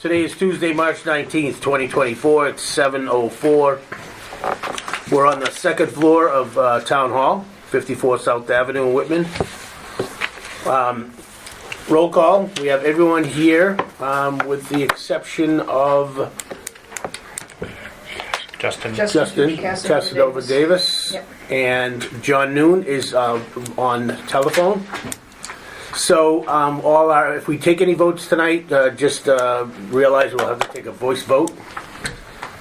Today is Tuesday, March 19th, 2024. It's 7:04. We're on the second floor of Town Hall, 54 South Avenue in Whitman. Roll call. We have everyone here with the exception of Justin Casanova Davis. Yep. And John Noon is on telephone. So if we take any votes tonight, just realize we'll have to take a voice vote.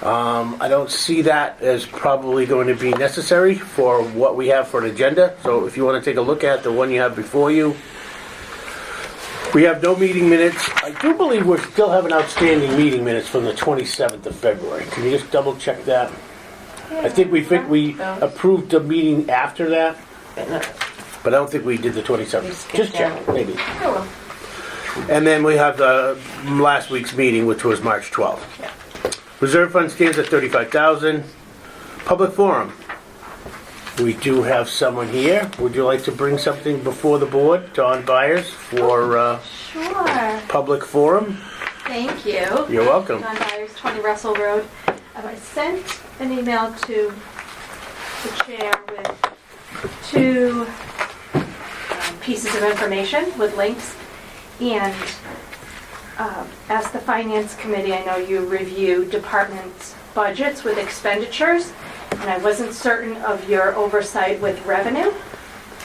I don't see that as probably going to be necessary for what we have for an agenda. So if you want to take a look at the one you have before you. We have no meeting minutes. I do believe we still have an outstanding meeting minutes from the 27th of February. Can you just double check that? I think we approved the meeting after that, but I don't think we did the 27th. Just check, maybe. Oh, And then we have the last week's meeting, which was March 12th. Yeah. Reserve fund stands at $35,000. Public forum. We do have someone here. Would you like to bring something before the board, Dawn Byers, for sure. public forum? Thank you. You're welcome. John Byers, 20 Russell Road. I sent an email to the chair with two pieces of information with links, and as the Finance Committee, I know you review departments' budgets with expenditures, and I wasn't certain of your oversight with revenue.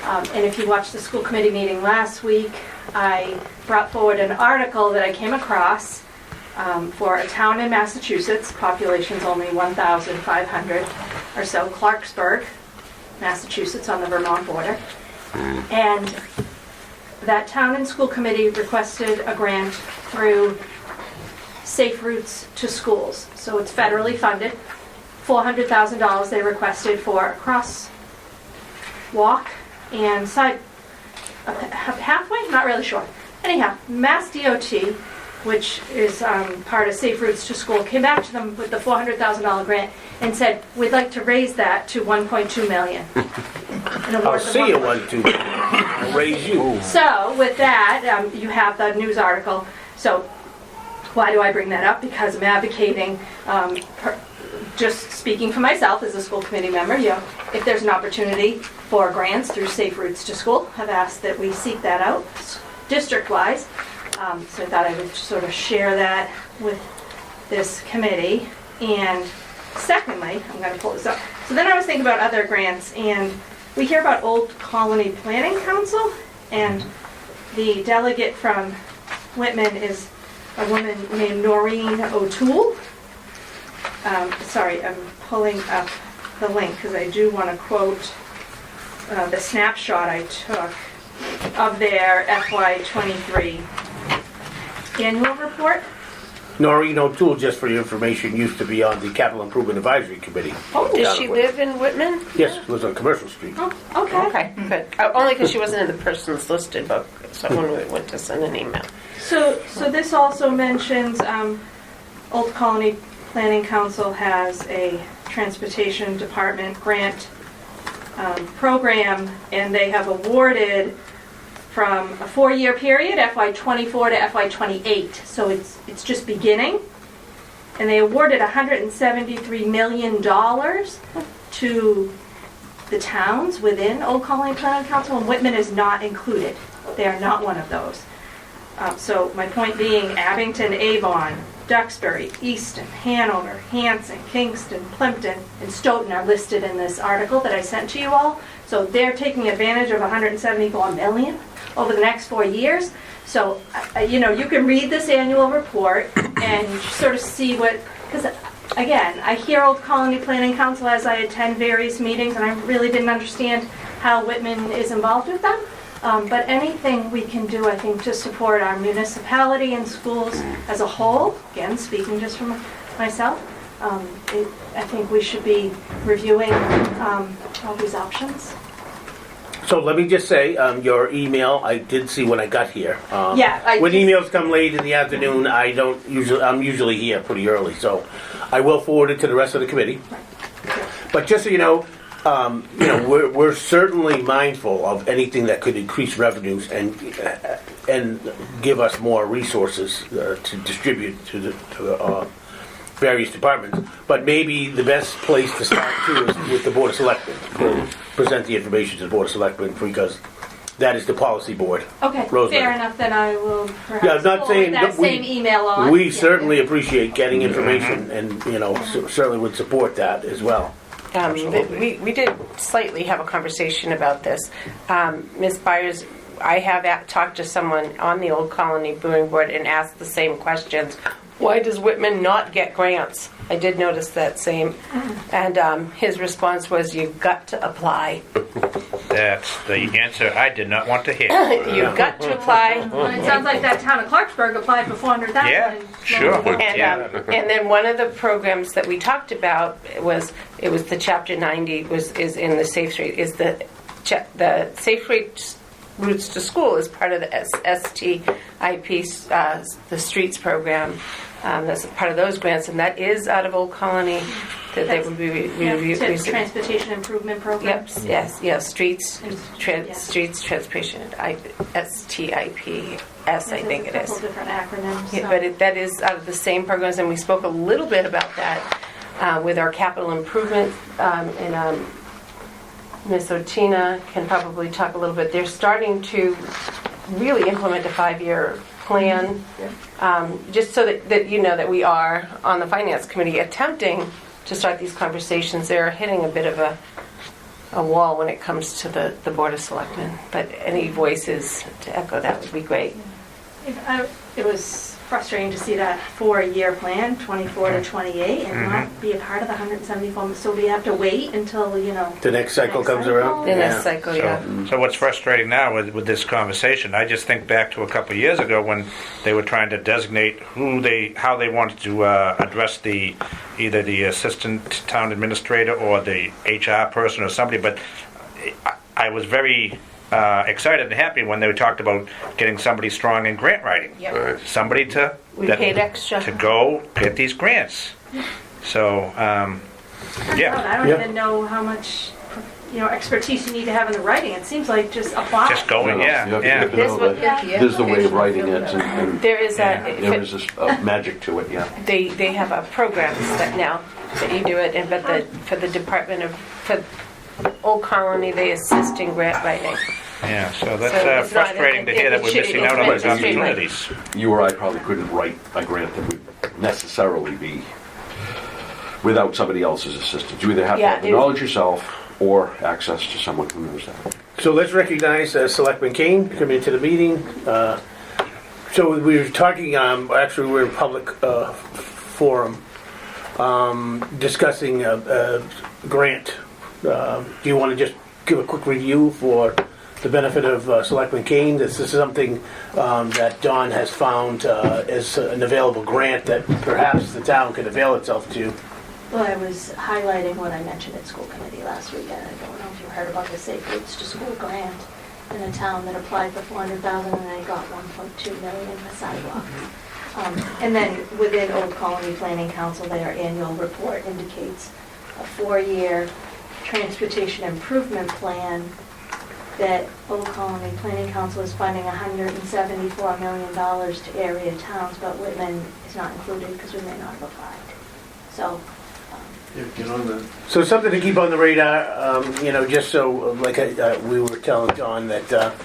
And if you watched the school committee meeting last week, I brought forward an article that I came across for a town in Massachusetts, population's only 1,500 or so, Clarksburg, Massachusetts, on the Vermont border. And that town and school committee requested a grant through Safe Routes to Schools. So it's federally funded. $400,000 they requested for a crosswalk and a pathway, not really sure. Anyhow, Mass DOT, which is part of Safe Routes to School, came back to them with the $400,000 grant and said, we'd like to raise that to $1.2 million. I'll see you 1, 2. I'll raise you. So with that, you have the news article. So why do I bring that up? Because I'm advocating, just speaking for myself as a school committee member, if there's an opportunity for grants through Safe Routes to School, I've asked that we seek that out district-wise. So I thought I would sort of share that with this committee. And secondly, I'm going to pull this up. So then I was thinking about other grants, and we hear about Old Colony Planning Council, and the delegate from Whitman is a woman named Noreen O'Toole. Sorry, I'm pulling up the link because I do want to quote the snapshot I took of their FY23 annual report. Noreen O'Toole, just for your information, used to be on the Capital Improvement Advisory Committee. Oh, Does she live in Whitman? Yes, lives on Commercial Street. Oh, okay. Okay, good. Only because she wasn't in the person's listed book, so when we went to send an email. So this also mentions Old Colony Planning Council has a transportation department grant program, and they have awarded from a 4-year period, FY24 to FY28. So it's just beginning, and they awarded $173 million to the towns within Old Colony Planning Council, and Whitman is not included. They are not one of those. So my point being, Abington, Avon, Duxbury, Easton, Hanover, Hanson, Kingston, Plimpton, and Stoughton are listed in this article that I sent to you all. So they're taking advantage of $174 million over the next 4 years. So, you can read this annual report and sort of see what, because again, I hear Old Colony Planning Council as I attend various meetings, and I really didn't understand how Whitman is involved with them. But anything we can do, I think, to support our municipality and schools as a whole, again, speaking just from myself, I think we should be reviewing all these options. So let me just say, your email, I did see when I got here. When emails come late in the afternoon, I'm usually here pretty early, so I will forward it to the rest of the committee. But just so you know, we're certainly mindful of anything that could increase revenues, and and give us more resources to distribute to the various departments. But maybe the best place to start too is with the Board of Selectmen. Present the information to the Board of Selectmen because that is the policy board. Okay, Rosemary. fair enough, then I will perhaps Yeah, I'm not forward saying that that we- same email on. We Yeah. certainly appreciate getting information and, certainly would support that as well. We did slightly have a conversation about this. Ms. Byers, I have talked to someone on the Old Colony Brewing Board and asked the same questions. Why does Whitman not get grants? I did notice that same. And his response was, you've got to apply. That's the answer I did not want to hear. You've got to apply. Well, it sounds like that town of Clarksburg applied for 400,000. Yeah, sure. And then one of the programs that we talked about was the Chapter 90 is in the Safe Street is the Safe Routes to School is part of the STIP, the Streets program. That's part of those grants, and that is out of Old Colony. That they would be reviewed. Transportation Improvement Program. Yep. Yes. Streets. Yeah. Streets Transportation. STIPS. I think it There's a couple is. different acronyms. Yeah, so- but that is out of the same programs, and we spoke a little bit about that with our capital improvement. And Ms. Otina can probably talk a little bit. They're starting to really implement a 5-year plan, just so that you know that we are on the Finance Committee attempting to start these conversations. They're hitting a bit of a wall when it comes to the Board of Selectmen. But any voices to echo that would be great. It was frustrating to see that 4-year plan, 24 to 28, and not be a part of the 174. So we have to wait until, The next cycle comes around? The next Yeah. cycle, yeah. So what's frustrating now with this conversation, I just think back to a couple of years ago when they were trying to designate how they wanted to address either the assistant town administrator or the HR person or somebody, but I was very excited and happy when they talked about getting somebody strong in grant writing. Yep. Somebody We paid extra. to go get these grants. So, yeah. I don't Yeah. even know how much, expertise you need to have in the writing. It seems like just apply. Just going, yeah. You have to This know would- that there's the way of writing it, and There is Yeah. there is this magic to it, yeah. they have a program that now that you do it, but for the Department for Old Colony, they assist in grant writing. Yeah, so So that's it's not- frustrating to hear that we're missing out on those it's streamlined. opportunities. You or I probably couldn't write a grant that would necessarily be without somebody else's assistance. You either have to Yeah, have the it- knowledge yourself or access to someone who knows that. So let's recognize Selectman Kane coming into the meeting. So we were talking, actually we're in public forum, discussing a grant. Do you want to just give a quick review for the benefit of Selectman Kane? This is something that Don has found as an available grant that perhaps the town could avail itself to. Well, I was highlighting what I mentioned at school committee last week. I don't know if you heard about the Safe Routes to School grant in a town that applied for 400,000 and they got 1.2 million for sidewalks. And then within Old Colony Planning Council, their annual report indicates a 4-year transportation improvement plan that Old Colony Planning Council is funding $174 million to area towns, but Whitman is not included because we may not have applied. So, So something to keep on the radar, just so, like we were telling John, that,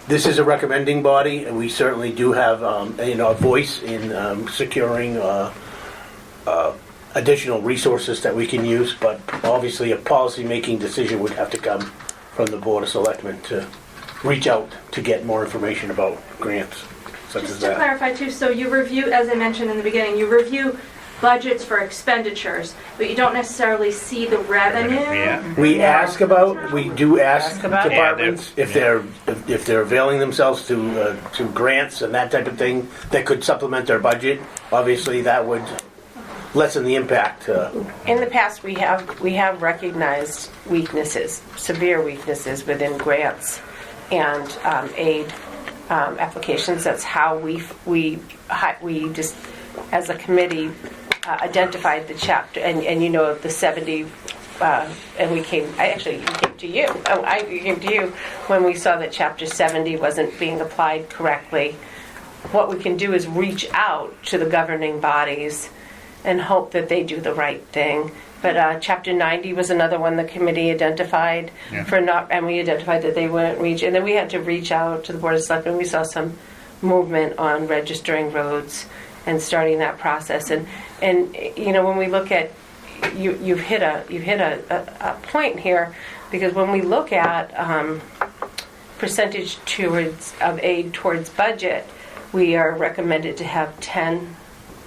this is a recommending body, and we certainly do have, a voice in securing additional resources that we can use, but obviously a policy-making decision would have to come from the Board of Selectmen to reach out to get more information about grants such as Just to that. clarify too, so you review, as I mentioned in the beginning, you review budgets for expenditures, but you don't necessarily see the revenue. Yeah. We do ask Ask about it. departments if they're availing themselves to grants and that type of thing that could supplement their budget. Obviously, that would lessen the impact. In the past, we have recognized weaknesses, severe weaknesses within grants and aid applications. That's how we just, as a committee, identified the chapter, and the 70, and you came to you. I came to you when we saw that Chapter 70 wasn't being applied correctly. What we can do is reach out to the governing bodies and hope that they do the right thing. But Chapter 90 was another one the committee identified and we identified that they wouldn't reach. And then we had to reach out to the Board of Selectmen. We saw some movement on registering roads and starting that process. And you know, when we look at you've hit a point here, because when we look at percentage of aid towards budget, we are recommended to have 10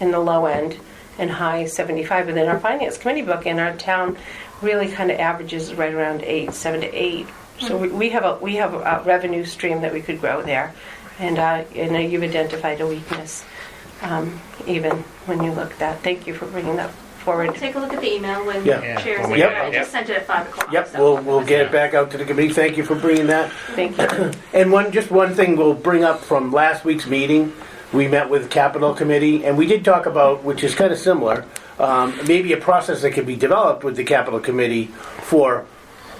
in the low end and high 75. But then our finance committee book in our town really kind of averages right around 7 to 8. So we have a revenue stream that we could grow there. And you've identified a weakness, even when you look at that. Thank you for bringing that forward. Take a look at the email when Yeah. chairs Yep. I just sent it at 5 o'clock. Yep, so- we'll get it back out to the committee. Thank you for bringing that. Thank you. And one thing we'll bring up from last week's meeting, we met with the Capital Committee, and we did talk about, which is kind of similar, maybe a process that could be developed with the Capital Committee for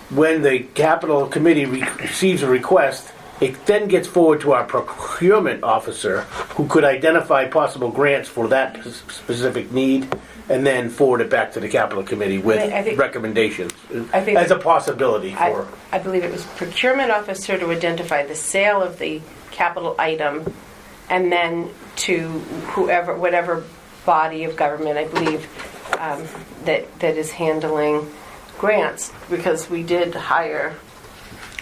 when the Capital Committee receives a request, it then gets forward to our procurement officer, who could identify possible grants for that specific need, and then forward it back to the Capital Committee with I think- recommendations I think- as a possibility for. I believe it was procurement officer to identify the sale of the capital item, and then to whatever body of government, I believe, that is handling grants, because we did hire.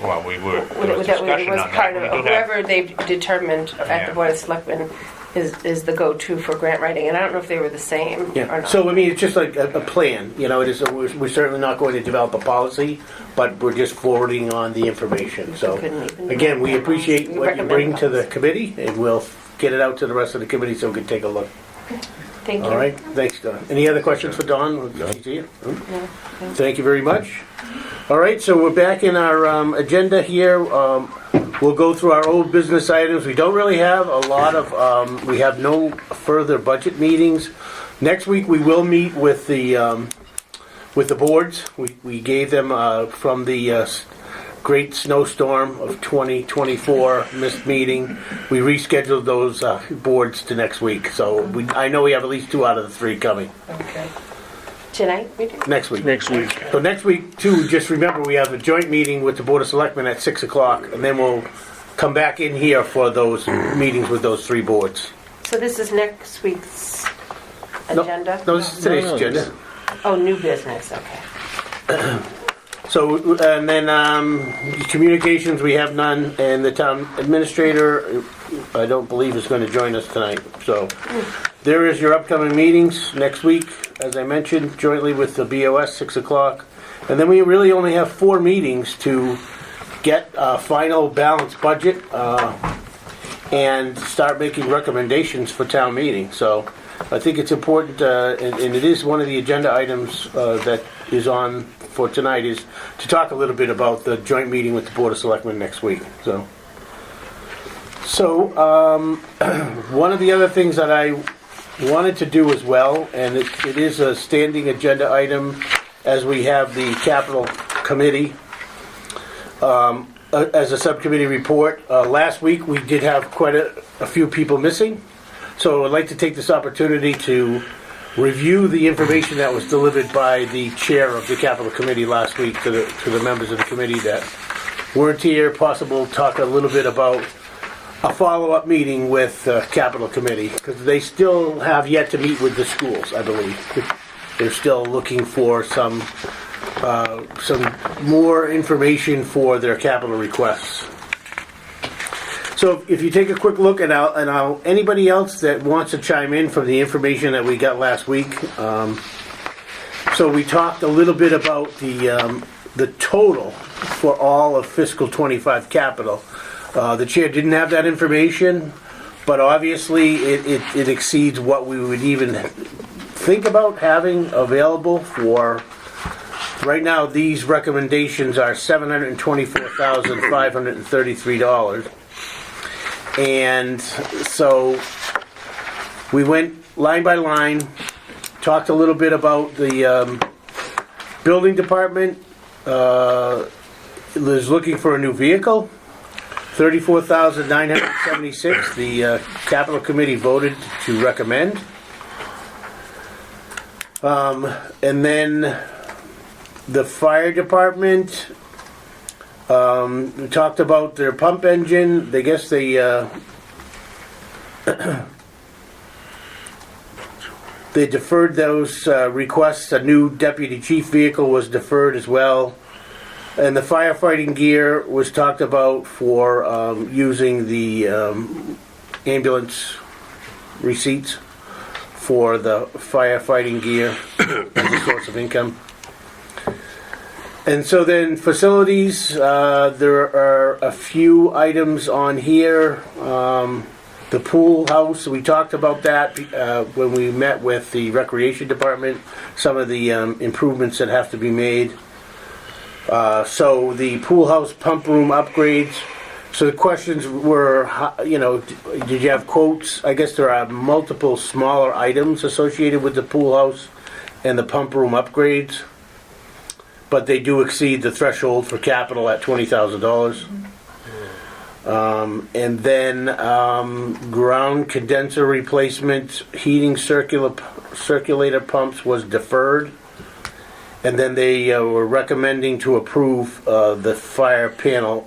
Well, there was That discussion was on part that. of We do have- whoever they've determined at Yeah. the Board of Selectmen is the go-to for grant writing, and I don't know if they were the same or Yeah, not. so I mean, it's just like a plan, you know, it is, we're certainly not going to develop a policy, but we're just forwarding on the information, so. Couldn't even- Again, we appreciate We what you recommend bring to the policy. committee, and we'll get it out to the rest of the committee so we can take a look. Thank you. All right, thanks, Don. Any other questions for Don? No. Thank you very much. All right, so we're back in our agenda here. We'll go through our old business items. We don't really have a lot of, we have no further budget meetings. Next week, we will meet with the boards. We gave them from the great snowstorm of 2024 missed meeting. We rescheduled those boards to next week. So I know we have at least 2 out of the 3 coming Okay. Tonight we do? next week. Next week. So next week, too, just remember, we have a joint meeting with the Board of Selectmen at 6 o'clock, and then we'll come back in here for those meetings with those 3 boards. So this is next week's No, agenda? No, this is today's No, agenda. Oh, new business, okay. So, and then communications, we have none, and the town administrator, I don't believe is going to join us tonight. So there is your upcoming meetings next week, as I mentioned, jointly with the BOS, 6 o'clock. And then we really only have 4 meetings to get a final balanced budget and start making recommendations for town meeting. So I think it's important, and it is one of the agenda items that is on for tonight, is to talk a little bit about the joint meeting with the Board of Selectmen next week. So one of the other things that I wanted to do as well, and it is a standing agenda item as we have the Capital Committee as a subcommittee report. Last week we did have quite a few people missing, so I'd like to take this opportunity to review the information that was delivered by the chair of the Capital Committee last week to the members of the committee that weren't here. Possible talk a little bit about a follow-up meeting with Capital Committee, because they still have yet to meet with the schools, I believe. They're still looking for some more information for their capital requests. So if you take a quick look, and anybody else that wants to chime in from the information that we got last week. So we talked a little bit about the total for all of fiscal 25 capital. The chair didn't have that information, but obviously it exceeds what we would even think about having available for. Right now, these recommendations are $724,533. And so we went line by line, talked a little bit about the building department, is looking for a new vehicle, $34,976. The capital committee voted to recommend. And then the fire department, we talked about their pump engine. I guess they they deferred those requests. A new deputy chief vehicle was deferred as well. And the firefighting gear was talked about for using the ambulance receipts for the firefighting gear as a source of income. And so then facilities, there are a few items on here. The pool house, we talked about that when we met with the recreation department, some of the improvements that have to be made. So the pool house pump room upgrades. So the questions were, did you have quotes? I guess there are multiple smaller items associated with the pool house and the pump room upgrades, but they do exceed the threshold for capital at $20,000. And then ground condenser replacement, heating circulator pumps was deferred. And then they were recommending to approve the fire panel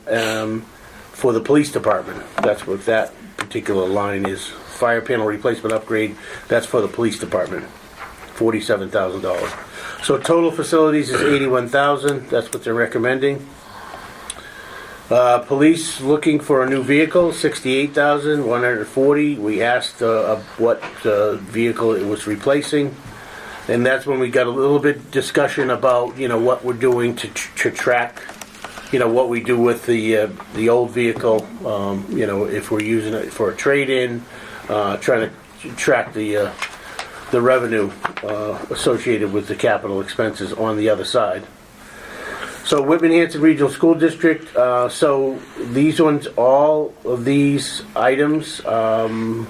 for the police department. That's what that particular line is. Fire panel replacement upgrade, that's for the police department, $47,000. So total facilities is $81,000, that's what they're recommending. Police looking for a new vehicle, $68,140. We asked what vehicle it was replacing. And that's when we got a little bit discussion about, what we're doing to track, what we do with the old vehicle, if we're using it for a trade-in, trying to track the revenue associated with the capital expenses on the other side. So Whitman Hanson Regional School District, so these ones, all of these items, Don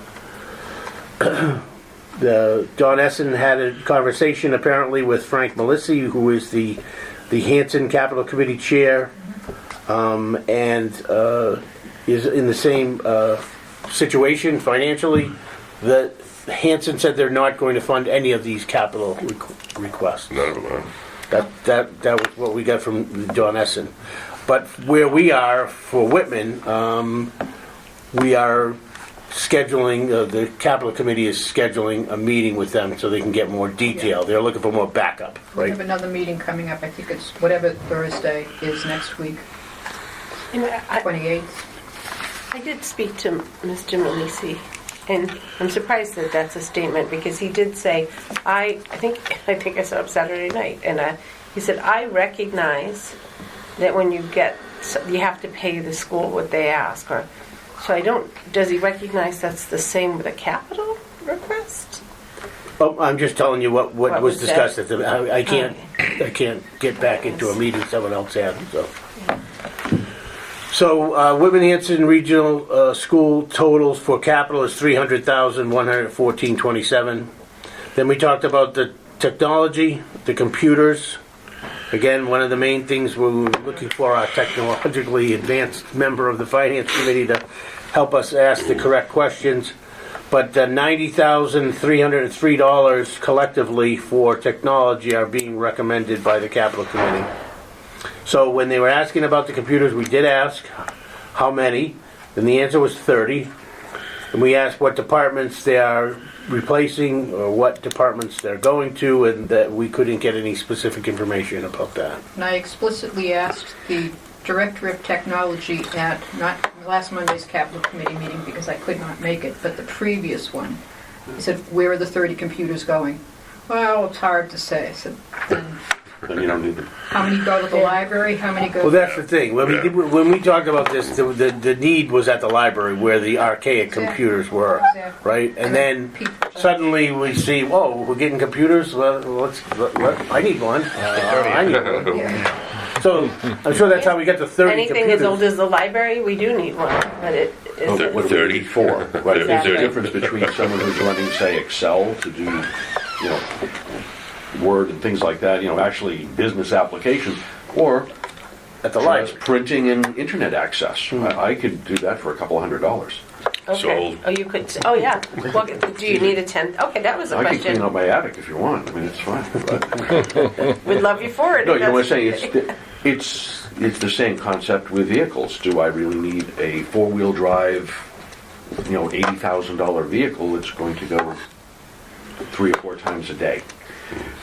Essen had a conversation apparently with Frank Melissi, who is the Hanson Capital Committee Chair, and is in the same situation financially. That Hanson said they're not going to fund any of these capital requests. None of them are. That was what we got from Don Essen. But where we are for Whitman, we are scheduling, the capital committee is scheduling a meeting with them so they can get more detail. They're looking for more backup, We right? have another meeting coming up, I think it's whatever Thursday is next week, 28th. I did speak to Mr. Malisi, and I'm surprised that that's a statement, because he did say, I think I saw him Saturday night, and he said, I recognize that when you have to pay the school what they ask, or so does he recognize that's the same with a capital request? Oh, I'm just telling you what What was was discussed said? at the, I can't get back into a meeting someone else had, so. So, Whitman Hanson Regional School totals for capital is $300,114.27. Then we talked about the technology, the computers. Again, one of the main things we were looking for our technologically advanced member of the Finance Committee to help us ask the correct questions. But $90,303 collectively for technology are being recommended by the Capital Committee. So when they were asking about the computers, we did ask how many, and the answer was 30. And we asked what departments they are replacing or what departments they're going to, and that we couldn't get any specific information about that. And I explicitly asked the Director of Technology at, not last Monday's Capital Committee meeting because I could not make it, but the previous one. I said, where are the 30 computers going? Well, it's hard to say. I said, then Then you don't need them. how many go to the library? How many go? Well, that's the thing. When we talked about this, the need was at the library where the archaic computers were, Exactly. right? And then suddenly we see, whoa, we're getting computers. Well, I need one. I need one. Yeah. So I'm sure that's how we get the 30 Anything computers. as old as the library, we do need one, but it isn't. What do we need for? Right, there's a 30. difference between someone who's running, say, Excel to do, Word and things like that, actually business applications, or at the Just library. printing and internet access. I could do that for a couple $100. Okay. Oh, you could, oh, yeah. Well, do you need a tent? Okay, that was a I can clean question. out my attic if you want. I mean, it's fine. But, We'd love you for it. no, if you know what I'm that's- saying? It's the same concept with vehicles. Do I really need a four-wheel drive, $80,000 vehicle that's going to go 3 or 4 times a day?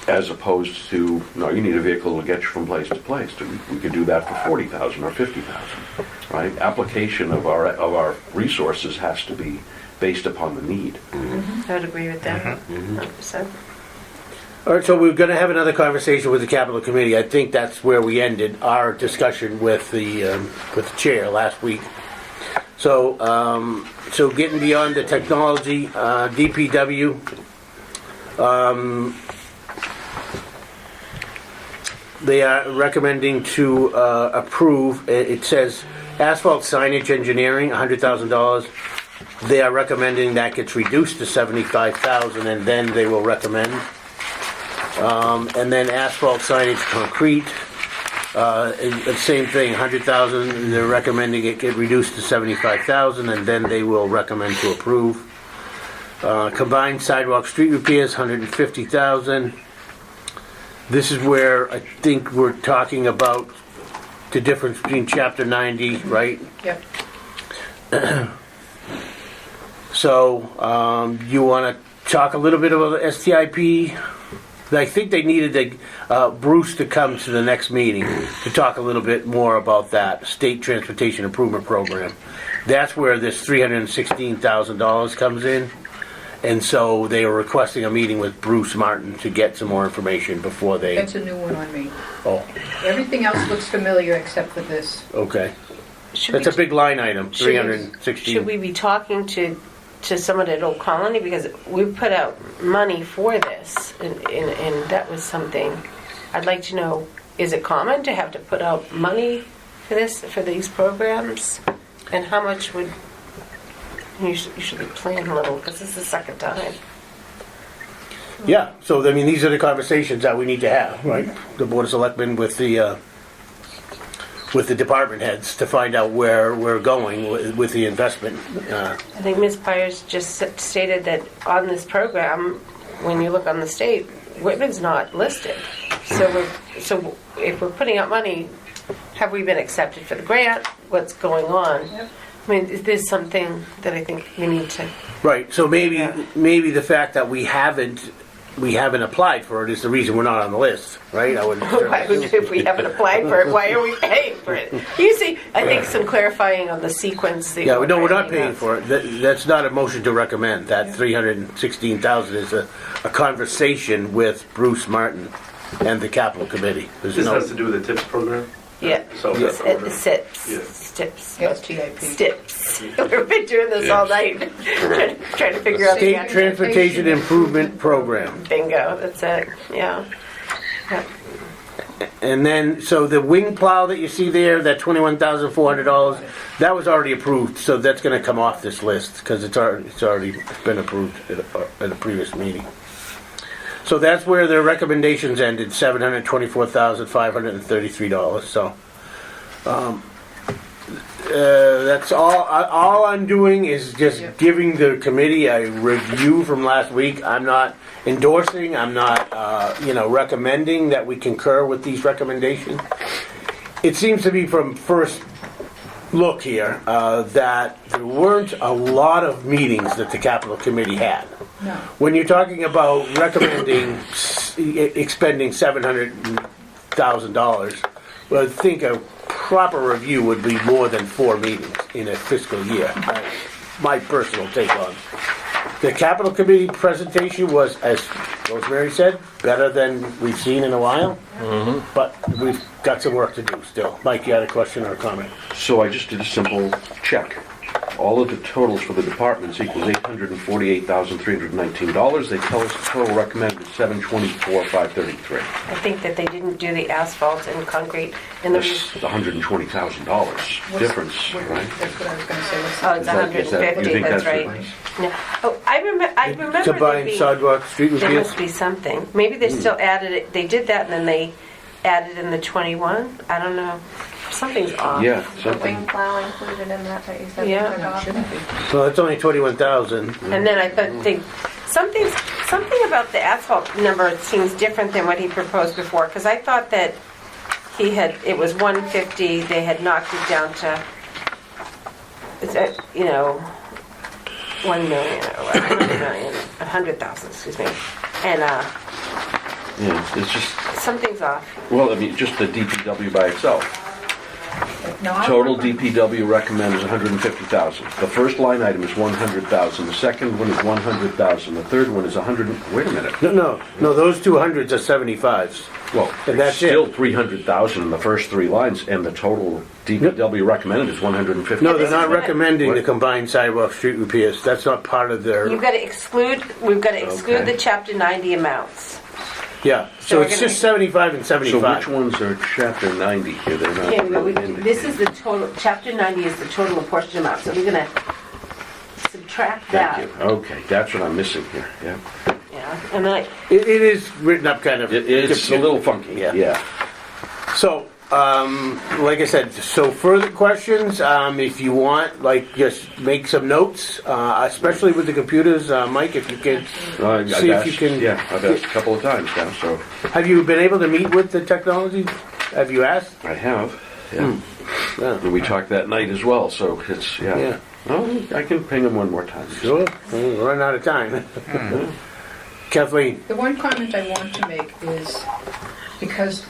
As opposed to, no, you need a vehicle to get you from place to place. We could do that for $40,000 or $50,000, right? Application of our resources has to be based upon the need. I would agree with that. 100%. All right, so we're going to have another conversation with the capital committee. I think that's where we ended our discussion with the chair last week. So, so getting beyond the technology, DPW. They are recommending to approve. It says asphalt signage engineering, $100,000. They are recommending that gets reduced to $75,000, and then they will recommend. And then asphalt signage concrete, the same thing, $100,000. They're recommending it get reduced to $75,000, and then they will recommend to approve. Combined sidewalk street repairs, $150,000. This is where I think we're talking about the difference between Chapter 90, right? Yep. So, you want to talk a little bit about the STIP? I think they needed Bruce to come to the next meeting to talk a little bit more about that State Transportation Improvement Program. That's where this $316,000 comes in. And so they were requesting a meeting with Bruce Martin to get some more information before they... That's a new one on me. Oh, Everything else looks familiar except for this. okay. Should That's we- a big line item, should we- 316. Should we be talking to someone at Old Colony? Because we put out money for this, and that was something. I'd like to know, is it common to have to put out money for this, for these programs? And how much would... You should be planning a little, because this is the second time. Yeah, so I mean, these are the conversations that we need to have, right? The Board of Selectmen with the department heads to find out where we're going with the investment. I think Ms. Byers just stated that on this program, when you look on the state, Whitman's not listed. So if we're putting out money, have we been accepted for the grant? What's going on? Yep. I mean, is this something that I think we need to... Right, so maybe the fact that we haven't applied for it is the reason we're not on the list, right? If we haven't applied for it, why are we paying for it? You see, I think some clarifying on the sequence. Yeah, no, we're not paying for it. That's not a motion to recommend. That $316,000 is a conversation with Bruce Martin and the capital committee. There's This no... has to do with the TIPS program? Yeah, So Yeah. that's order. STIPS. Yeah. STIPS. STIP. STIPS. We've been doing this all night, trying to figure out the State actual... Transportation Improvement Program. Bingo, that's it, yeah. Yep. And then, so the wing plow that you see there, that $21,400, that was already approved, so that's gonna come off this list, because it's already been approved at a previous meeting. So that's where their recommendations ended, $724,533, so. That's all I'm doing is just giving the committee a review from last week. I'm not endorsing, I'm not, recommending that we concur with these recommendations. It seems to be from first look here, that there weren't a lot of meetings that the capital committee had. No. When you're talking about recommending expending $700,000, well, I think a proper review would be more than 4 meetings in a fiscal year. My personal take on it. The capital committee presentation was, as Rosemary said, better than we've seen in a while. But we've got some work to do still. Mike, you had a question or a comment? So I just did a simple check. All of the totals for the departments equals $848,319. They tell us the total recommended is $724,533. I think that they didn't do the asphalt and concrete in the... This is $120,000 difference, right? That's what I was going to say. Oh, it's Is that- you 150, think that's that's right. right? No. Oh, I remember there Combined being... sidewalk, street There repairs? must be something. Maybe they still added it, they did that and then they added in the 21? I don't know. something's off. Yeah, The something. wing plow included in that you said Yeah. we took off? Shouldn't be. Well, it's only 21,000. And then I think something about the asphalt number seems different than what he proposed before, because I thought that it was 150, they had knocked it down to, 1 million or 100 million, 100,000, excuse me. And Yeah, it's just, something's off. well, I mean, just the DPW by itself. No, I Total work on- DPW recommend is 150,000. The first line item is 100,000. The second one is 100,000. The third one is 100. Wait a minute. No, those 200s are 75s. Well, And that's still 300,000 in the first three lines, and the total DPW recommended is 150. No, they're not recommending the What? combined sidewalk street repairs. That's not part of their, We've got to exclude Okay. the chapter 90 amounts. yeah. So So we're it's gonna- just 75 and So 75. which ones are chapter 90 here? They're not Yeah, but really indicated. this is the total, chapter 90 is the total apportioned amount, so we're gonna subtract that. Thank you. Okay, that's what I'm missing here, yeah. Yeah, and then It is written up kind of. It's a little funky, Yeah. yeah. So, like I said, so further questions, if you want, like, just make some notes, especially with the computers, Mike, if you could I've see if asked- you can. Yeah, I've asked a couple of times now, so Have you been able to meet with the technology? Have you asked? I have, yeah. Yeah. And we talked that night as well, so it's, Yeah. yeah. Oh, I can ping them one more time. Sure. We're running out of time. Kathleen? The one comment I want to make is, because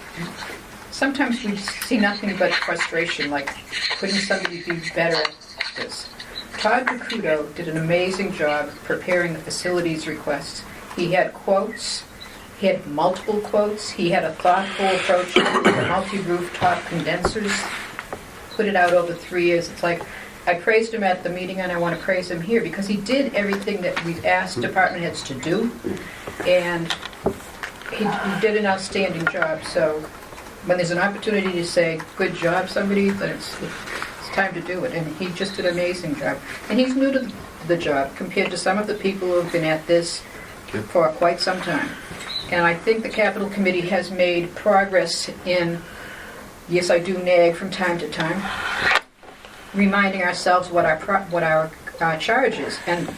sometimes we see nothing but frustration, like couldn't somebody do better at this? Todd Bakudo did an amazing job preparing the facilities requests. He had quotes, he had multiple quotes, he had a thoughtful approach to the multi-rooftop condensers, put it out over 3 years. It's like, I praised him at the meeting and I want to praise him here because he did everything that we've asked department heads to do, and he did an outstanding job. So when there's an opportunity to say, good job, somebody, then it's time to do it. And he just did an amazing job. And he's new to the job compared to some of the people who have been at this for quite some time. And I think the Capital Committee has made progress in, yes, I do nag from time to time, reminding ourselves what our charge is, and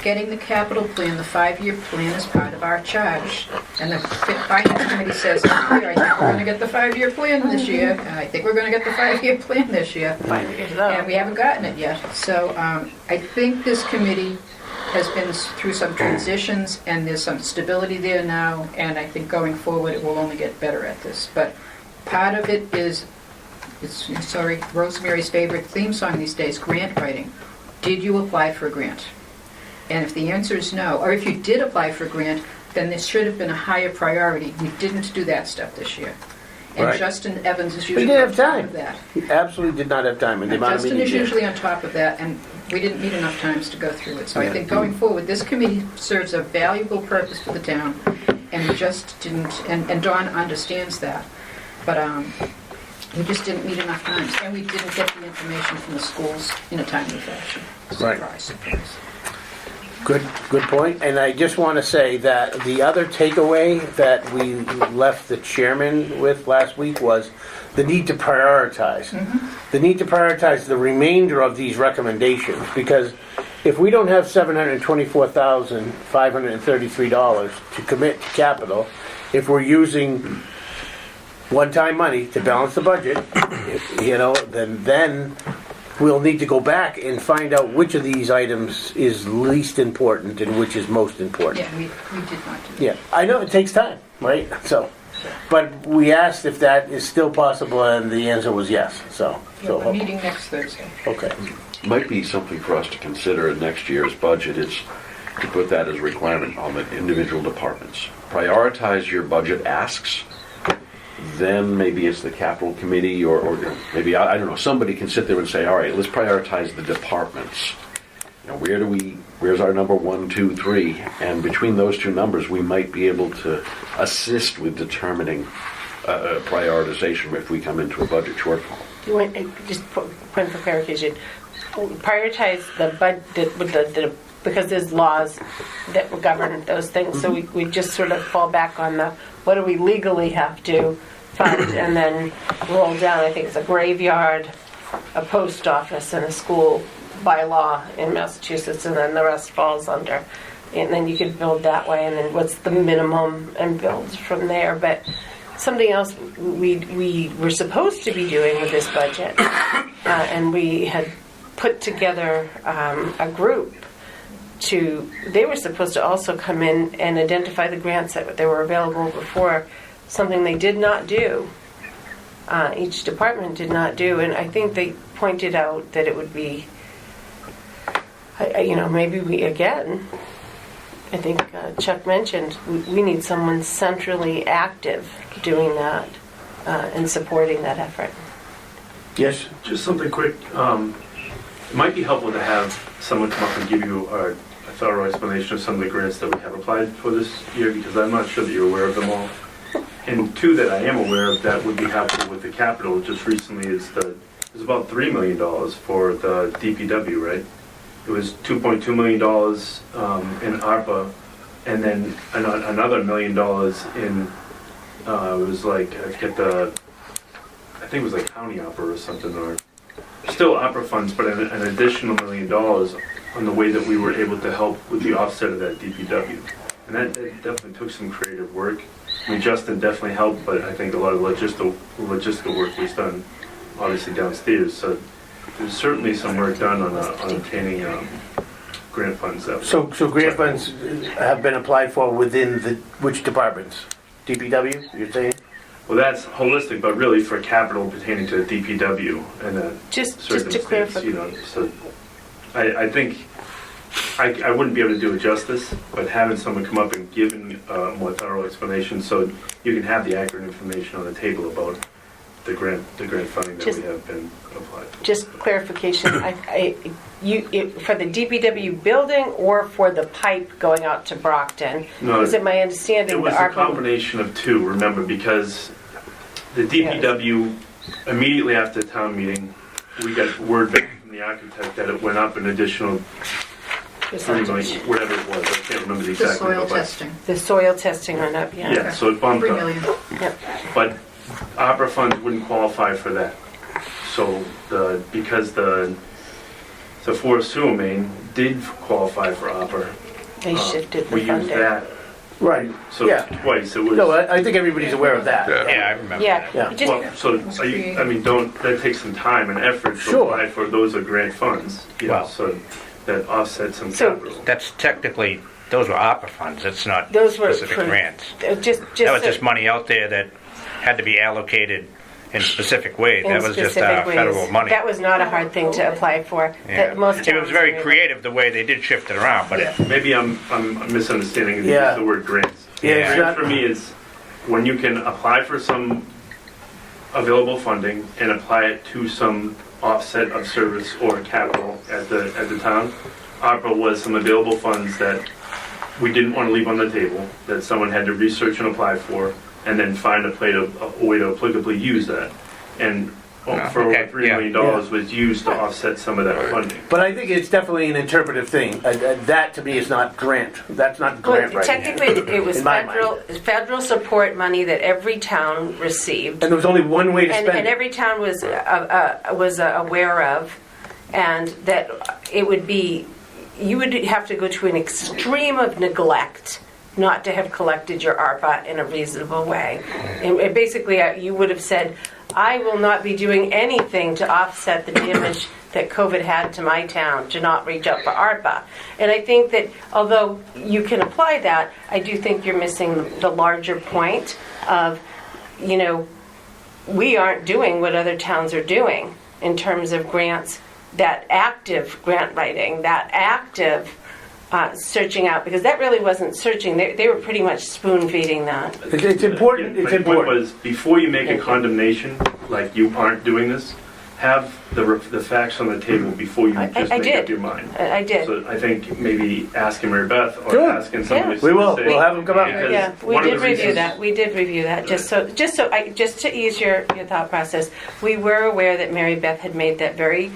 getting the capital plan, the 5-year plan, is part of our charge. And the finance committee says, I think we're going to get the 5-year plan this year, and I think we're going to get the 5-year plan this year. 5 years And out. we haven't gotten it yet. So I think this committee has been through some transitions, and there's some stability there now, and I think going forward it will only get better at this. But part of it is, sorry, Rosemary's favorite theme song these days, grant writing. Did you apply for a grant? And if the answer is no, or if you did apply for a grant, then this should have been a higher priority. We didn't do that stuff this year. And Right. Justin Evans is We usually didn't on have top time. of that. He absolutely did not have time in the And amount of Justin meetings. is he had. usually on top of that, and we didn't meet enough times to go through it. So I Yeah. think going forward, this committee serves a valuable purpose for the town, and we just didn't, and Dawn understands that. But we just didn't meet enough times, and we didn't get the information from the schools in a timely fashion. Right. Surprise, surprise. Good point. And I just want to say that the other takeaway that we left the chairman with last week was the need to prioritize. The need to prioritize the remainder of these recommendations, because if we don't have $724,533 to commit to capital, if we're using one-time money to balance the budget, then we'll need to go back and find out which of these items is least important and which is most important. Yeah, we did not do that. Yeah, I know it takes time, right? So, but we asked if that is still possible, and the answer was yes. So, We're meeting next Thursday. okay. Might be something for us to consider in next year's budget, is to put that as a requirement on the individual departments. Prioritize your budget asks, then maybe it's the capital committee, or maybe, I don't know, somebody can sit there and say, all right, let's prioritize the departments. You know, where's our number 1, 2, 3? And between those two numbers, we might be able to assist with determining prioritization if we come into a budget shortfall. You want, just point for clarification, prioritize the budget with the because there's laws that will govern those things, so we just sort of fall back on the, what do we legally have to fund, and then roll down, I think it's a graveyard, a post office, and a school by law in Massachusetts, and then the rest falls under. And then you could build that way, and then what's the minimum, and build from there. But something else we were supposed to be doing with this budget, and we had put together a group they were supposed to also come in and identify the grants that they were available before, something they did not do. Each department did not do, and I think they pointed out that it would be, maybe I think Chuck mentioned, we need someone centrally active doing that and supporting that effort. Yes? Just something quick. It might be helpful to have someone come up and give you a thorough explanation of some of the grants that we have applied for this year, because I'm not sure that you're aware of them all. And two that I am aware of that would be helpful with the capital just recently is there's about $3 million for the DPW, right? It was $2.2 million in ARPA, and then another $1 million in, it was like, I think it was like county opera or something, or still opera funds, but an additional $1 million on the way that we were able to help with the offset of that DPW. And that definitely took some creative work. I mean, Justin definitely helped, but I think a lot of logistical work was done, obviously downstairs. So there's certainly some work done on obtaining grant funds. So grant funds have been applied for within which departments? DPW, you're saying? Well, that's holistic, but really for capital pertaining to the DPW and the Just to clarify. So I think I wouldn't be able to do it justice, but having someone come up and give a more thorough explanation so you can have the accurate information on the table about the grant funding that we have been applied for. Just clarification, for the DPW building or for the pipe going out to Brockton? No, is it my understanding it was that a combination of two, remember, because the DPW, immediately after the town meeting, we got word back from the architect that it went up an additional $3 million, whatever it was. I can't remember the The exact soil number. testing. The soil testing went up, yeah. Yeah, so it bumped $3 up. million. Yep. But opera funds wouldn't qualify for that. So because the Forest Sewer Main did qualify for opera, They shifted the we used funding. that. Right. So Yeah. twice it was. No, I think everybody's aware of that. Yeah, I remember. Yeah. Yeah. Just, Well, so that takes some time and effort to Sure. apply for. Those are grant funds, Well. so that offset some So- capital. That's technically, those were ARPA funds, it's not Those were specific for- grants. just That was so- just money out there that had to be allocated in specific ways. in That was just specific ways. federal money. That was not a hard thing to apply for. Yeah. That most It was towns very were able- creative the way they did shift it around, but it, Maybe I'm misunderstanding Yeah. the word grants. Yeah, it's Yeah. Grant not- for me is when you can apply for some available funding and apply it to some offset of service or capital at the town. ARPA was some available funds that we didn't want to leave on the table, that someone had to research and apply for, and then find a way to applicably use that. And for over okay, $3 million was used to offset some of that funding. But I think it's definitely an interpretive thing. That to me is not grant. That's not grant Well, writing. technically, it was In my mind. federal support money that every town received. And there was only one way to And spend it. every town was aware of, and that it would be, you would have to go to an extreme of neglect not to have collected your ARPA in a reasonable way. And basically, you would have said, I will not be doing anything to offset the damage that COVID had to my town, to not reach out for ARPA. And I think that although you can apply that, I do think you're missing the larger point of, we aren't doing what other towns are doing in terms of grants, that active grant writing, that active searching out, because that really wasn't searching. They were pretty much spoon feeding that. It's important. Yeah, It's my point important. was, before you make a condemnation, like you aren't doing this, have the facts on the table before you just I make did. up your mind. I did. So I think maybe asking Mary Beth or Good. asking somebody. Yeah. We will. say- We'll have them come up. Because Yeah, we one of did the review reasons- that. We did review that. Just to ease your thought process, we were aware that Mary Beth had made that very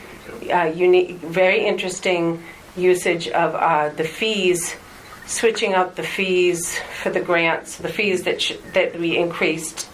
unique, very interesting usage of the fees, switching out the fees for the grants, the fees that we increased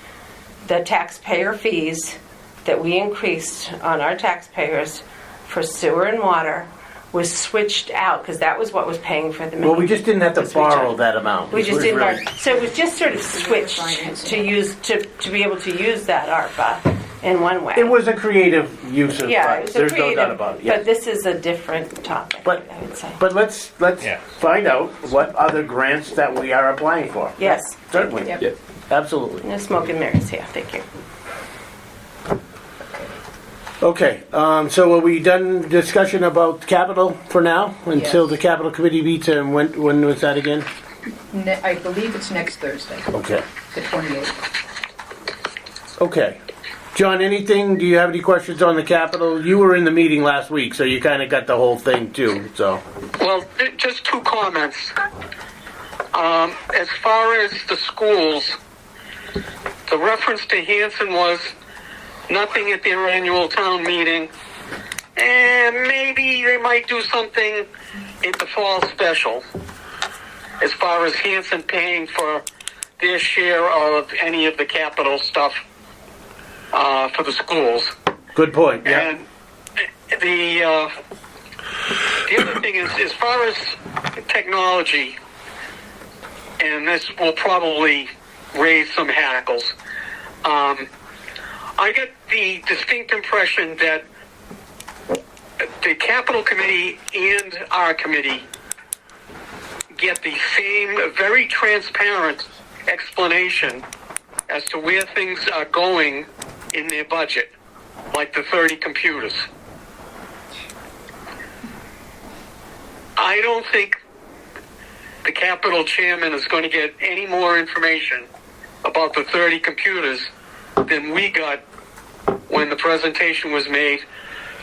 the taxpayer fees that we increased on our taxpayers for sewer and water was switched out, because that was what was paying for the. Well, we just didn't have to was switched borrow out. that amount. We just didn't Really- borrow. So it was just sort of switched to use, to be able to use that ARPA in one way. It was a creative use of Yeah, it funds. was a There's no doubt creative, about it. Yeah. but this is a different topic, But- I would say. But let's Yeah. find out what other grants that we are applying for. Yes. Certainly. Yep. Yeah. Absolutely. No smoke and mirrors here, thank you. Okay, so are we done discussion about capital for now? Until Yes. the capital committee meets, and when was that again? I believe it's next Thursday, Okay. the 28th. Okay. John, anything, do you have any questions on the capital? You were in the meeting last week, so you kind of got the whole thing too, so. Well, just two comments. As far as the schools, the reference to Hanson was nothing at their annual town meeting, and maybe they might do something at the fall special, as far as Hanson paying for their share of any of the capital stuff for the schools. Good point, yeah. And the other thing is, as far as technology, and this will probably raise some hackles, I get the distinct impression that the Capital Committee and our committee get the same very transparent explanation as to where things are going in their budget, like the 30 computers. I don't think the Capitol chairman is going to get any more information about the 30 computers than we got when the presentation was made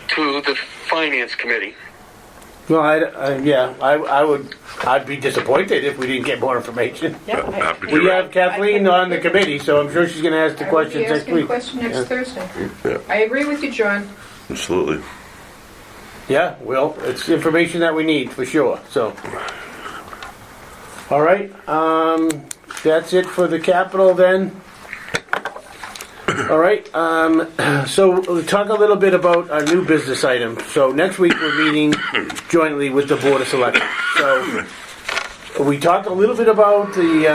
to the Finance Committee. Well, I'd be disappointed if we didn't get more information. We have Kathleen on the committee, so I'm sure she's gonna ask the I will be questions next asking a week. question next Yeah. Thursday. Yeah. I agree with you, John. Absolutely. Yeah, well, it's information that we need, for sure, so. All right, that's it for the capital then. All right, so we'll talk a little bit about our new business item. So next week, we're meeting jointly with the Board of Selectmen. So we talked a little bit about the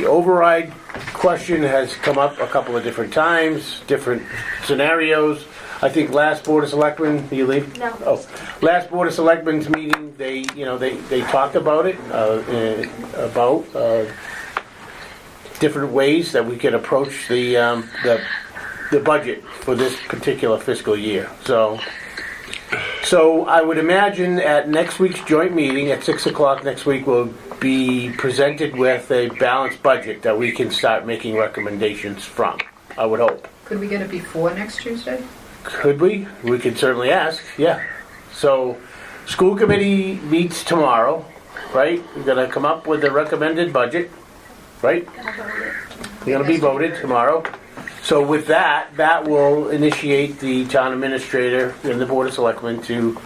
override question has come up a couple of different times, different scenarios. I think last Board of Selectmen, you leave? No. Oh, last Board of Selectmen's meeting, they talked about it, about different ways that we could approach the budget for this particular fiscal year. So I would imagine at next week's joint meeting at 6 o'clock next week, we'll be presented with a balanced budget that we can start making recommendations from, I would hope. Could we get it before next Tuesday? Could we? We could certainly ask, yeah. So, school committee meets tomorrow, right? We're gonna come up with a recommended budget, right? We're gonna be voted tomorrow. So with that will initiate the town administrator and the Board of Selectmen to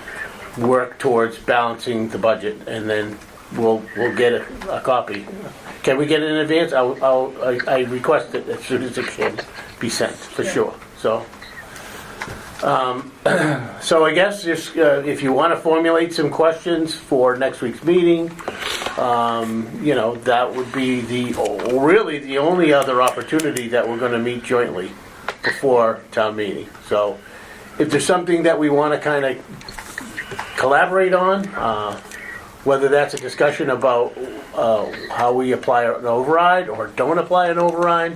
work towards balancing the budget, and then we'll get a copy. Can we get it in advance? I request it as soon as it can be sent, for sure, so. So I guess if you want to formulate some questions for next week's meeting, that would be really the only other opportunity that we're going to meet jointly before town meeting. So if there's something that we want to kind of collaborate on, whether that's a discussion about how we apply an override or don't apply an override,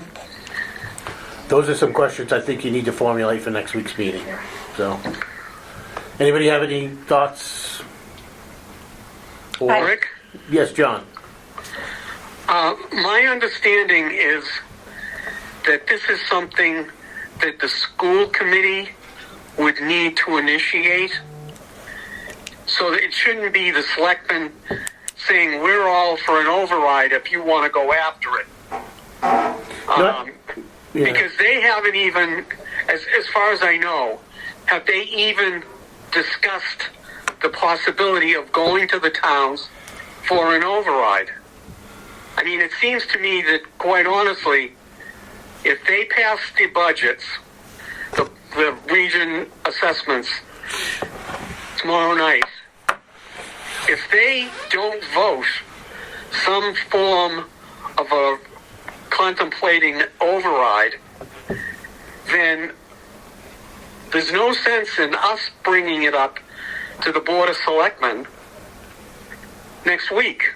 those are some questions I think you need to formulate for next week's meeting. So, anybody have any thoughts? Rick? Yes, John. My understanding is that this is something that the school committee would need to initiate. So that it shouldn't be the selectmen saying, we're all for an override if you want to go after it. Yeah. Because they haven't even, as far as I know, have they even discussed the possibility of going to the towns for an override? I mean, it seems to me that, quite honestly, if they pass the budgets, the region assessments tomorrow night, if they don't vote some form of a contemplating override, then there's no sense in us bringing it up to the Board of Selectmen next week,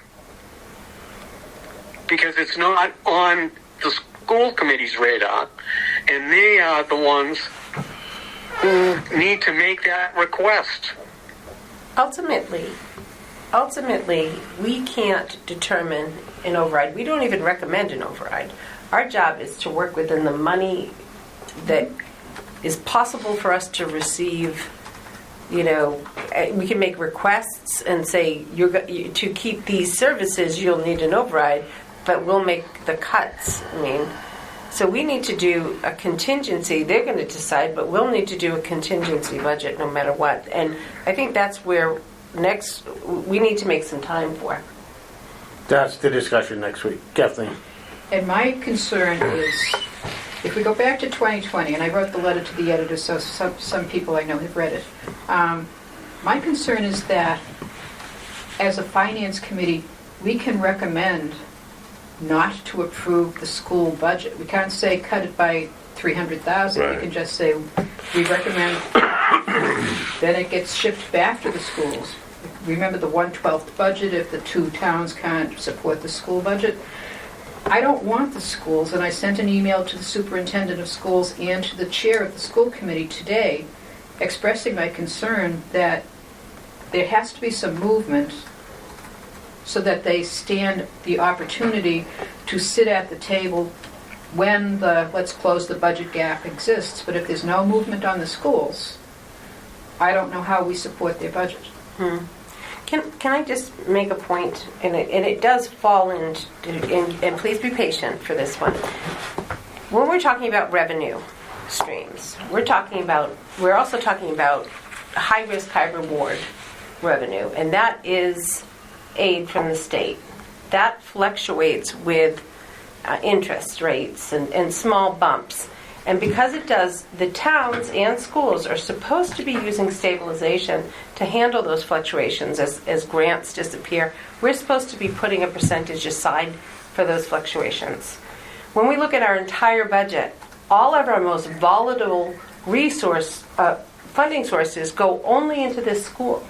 because it's not on the school committee's radar, and they are the ones who need to make that request. Ultimately, we can't determine an override. We don't even recommend an override. Our job is to work within the money that is possible for us to receive. You know, we can make requests and say, to keep these services, you'll need an override, but we'll make the cuts. I mean, so we need to do a contingency. They're going to decide, but we'll need to do a contingency budget no matter what. And I think that's where we need to make some time for. That's the discussion next week. Kathleen? And my concern is, if we go back to 2020, and I wrote the letter to the editor, so some people I know have read it. My concern is that as a finance committee, we can recommend not to approve the school budget. We can't say cut it by 300,000. Right. We can just say we recommend. Then it gets shipped back to the schools. Remember the 1/12 budget if the two towns can't support the school budget. I don't want the schools, and I sent an email to the superintendent of schools and to the chair of the school committee today expressing my concern that there has to be some movement so that they stand the opportunity to sit at the table when the let's close the budget gap exists. But if there's no movement on the schools, I don't know how we support their budget. Can I just make a point? And it does fall in, and please be patient for this one. When we're talking about revenue streams, we're also talking about high risk, high reward revenue, and that is aid from the state. That fluctuates with interest rates and small bumps. And because it does, the towns and schools are supposed to be using stabilization to handle those fluctuations as grants disappear. We're supposed to be putting a percentage aside for those fluctuations. When we look at our entire budget, all of our most volatile funding sources go only into this school.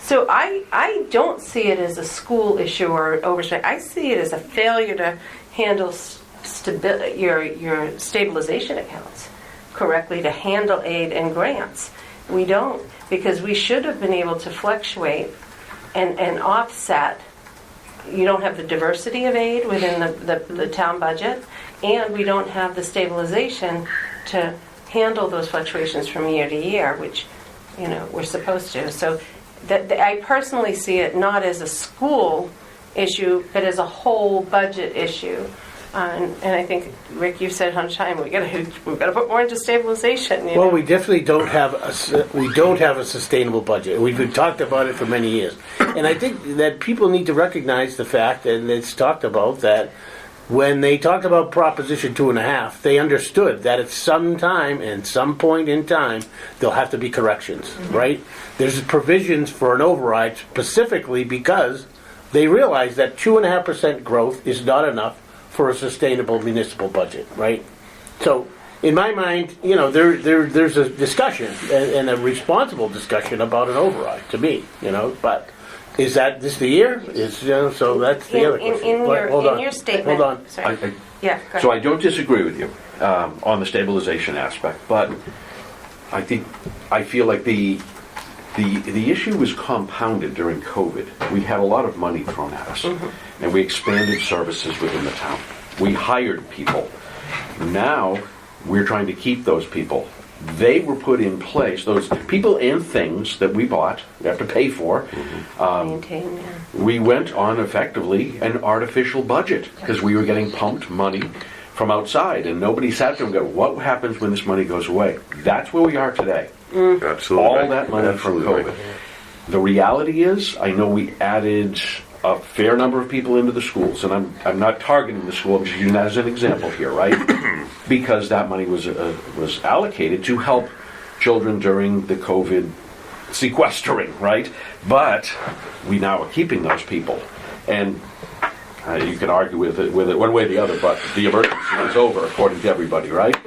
So I don't see it as a school issue or oversight. I see it as a failure to handle your stabilization accounts correctly, to handle aid and grants. We don't, because we should have been able to fluctuate and offset. You don't have the diversity of aid within the town budget, and we don't have the stabilization to handle those fluctuations from year to year, which we're supposed to. So I personally see it not as a school issue, but as a whole budget issue. And I think, Rick, you said 100 times we've got to put more into stabilization. Well, we definitely don't have a sustainable budget. We've talked about it for many years, and I think that people need to recognize the fact, and it's talked about, that when they talked about Proposition 2.5, they understood that at some time and some point in time there'll have to be corrections, right? There's provisions for an override specifically because they realize that 2.5% growth is not enough for a sustainable municipal budget, right? So, in my mind, there's a discussion and a responsible discussion about an override to me, But is that this the year? So that's the other question. In your statement. Hold on. Sorry. go ahead. I don't disagree with you on the stabilization aspect, but I feel like the issue was compounded during COVID. We had a lot of money thrown at us, and we expanded services within the town. We hired people. Now we're trying to keep those people. They were put in place, those people and things that we bought, we have to pay for. Maintain, yeah. We went on effectively an artificial budget because we were getting pumped money from outside, and nobody sat there and go, what happens when this money goes away? That's where we are today. Absolutely. All that money from COVID. The reality is, I know we added a fair number of people into the schools, and I'm not targeting the school, I'm just using that as an example here, right? Because that money was allocated to help children during the COVID sequestering, right? But we now are keeping those people, and you can argue with it one way or the other, but the emergency is over according to everybody, right?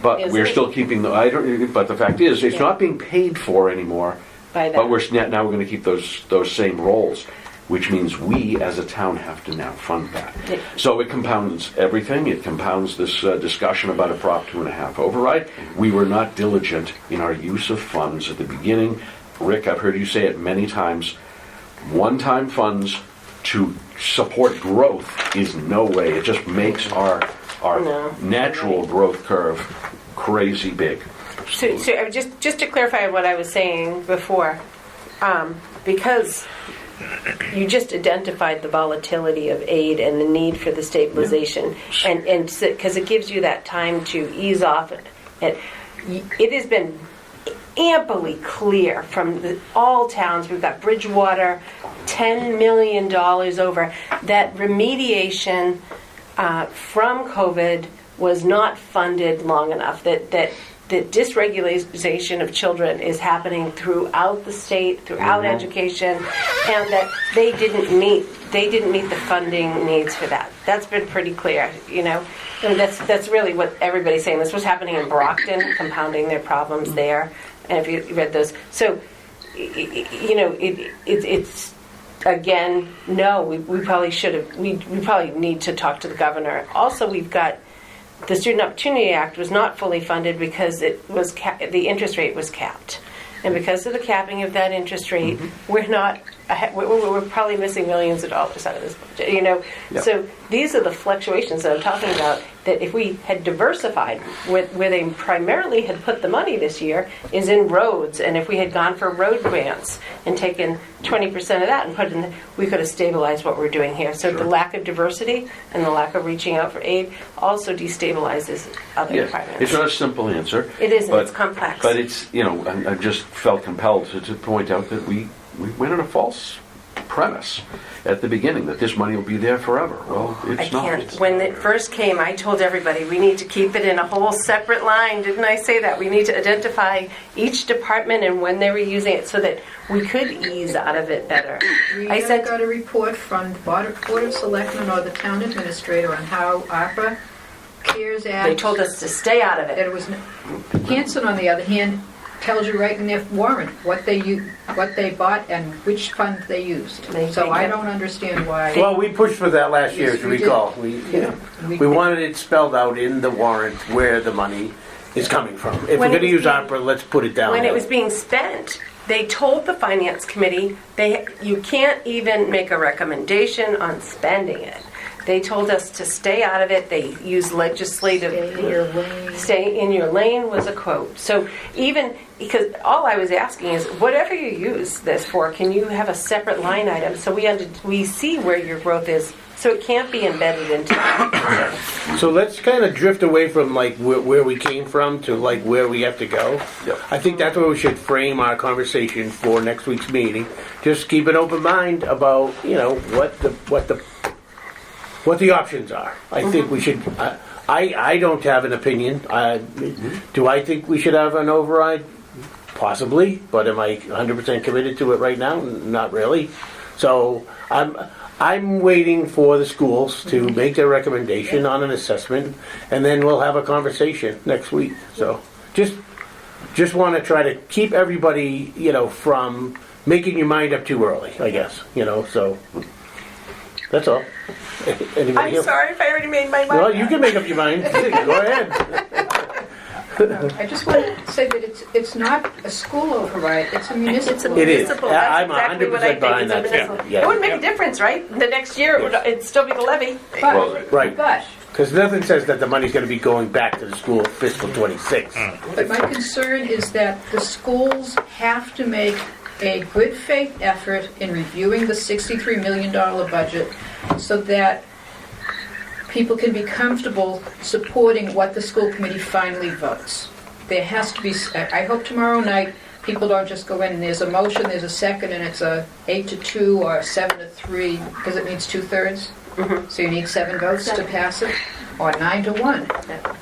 But we're still keeping but the fact is, it's not being paid for anymore. But now we're going to keep those same roles, which means we as a town have to now fund that. So it compounds everything. It compounds this discussion about a Prop 2.5 override. We were not diligent in our use of funds at the beginning. Rick, I've heard you say it many times. One-time funds to support growth is no way. It just makes our natural growth curve crazy big. So just to clarify what I was saying before, because you just identified the volatility of aid and the need for the stabilization, and because it gives you that time to ease off. It has been amply clear from all towns. We've got Bridgewater, $10 million over, that remediation from COVID was not funded long enough, that dysregulation of children is happening throughout the state, throughout education, and that they didn't meet the funding needs for that. That's been pretty clear, And that's really what everybody's saying. This was happening in Brockton, compounding their problems there. And if you read those, so it's again, no. We probably should have. We probably need to talk to the governor. Also, we've got the Student Opportunity Act was not fully funded because it was the interest rate was capped, and because of the capping of that interest rate, we're probably missing millions of dollars out of this budget. So these are the fluctuations that I'm talking about. That if we had diversified, where they primarily had put the money this year is in roads, and if we had gone for road grants and taken 20% of that and put it in, we could have stabilized what we're doing here. So the lack of diversity and the lack of reaching out for aid also destabilizes other departments. It's not a simple answer. It isn't. It's complex. But it's I just felt compelled to point out that we went on a false premise at the beginning that this money will be there forever. Well, it's not. I can't. When it first came, I told everybody we need to keep it in a whole separate line. Didn't I say that? We need to identify each department and when they were using it so that we could ease out of it better. I got a report from the Board of Selectmen or the town administrator on how ARPA CARES Act. They told us to stay out of it. That it was Hanson, on the other hand, tells you right in their warrant what they bought and which fund they used. So I don't understand why. Well, we pushed for that last year, as you recall. We wanted it spelled out in the warrant where the money is coming from. If we're going to use ARPA, let's put it down. When it was being spent, they told the Finance Committee you can't even make a recommendation on spending it. They told us to stay out of it. They used legislative... Stay in your lane was a quote. So even... Because all I was asking is, whatever you use this for, can you have a separate line item so we see where your growth is, so it can't be embedded into it. So let's kind of drift away from where we came from to where we have to go. Yep. I think that's where we should frame our conversation for next week's meeting. Just keep an open mind about what the options are. I think we should. I don't have an opinion. Do I think we should have an override? Possibly, but am I 100% committed to it right now? Not really. So I'm waiting for the schools to make their recommendation on an assessment, and then we'll have a conversation next week. So just want to try to keep everybody, from making your mind up too early, I guess. So that's all. Anybody else? Sorry if I already made my mind. Well, you can make up your mind. Go ahead. I just want to say that it's not a school override, it's a municipal. It is. Municipal. I'm That's exactly what I 100% behind think. It's a that. municipal. Yeah. It wouldn't make a difference, right? The next year it'd still be the levy. Right. But Because nothing says that the money's going to be going back to the school fiscal 26. But my concern is that the schools have to make a good faith effort in reviewing the $63 million budget so that people can be comfortable supporting what the school committee finally votes. There has to be, I hope tomorrow night people don't just go in and there's a motion, there's a second, and it's a 8-2 or 7-3, because it needs 2/3. So you need 7 votes to pass it, or 9-1.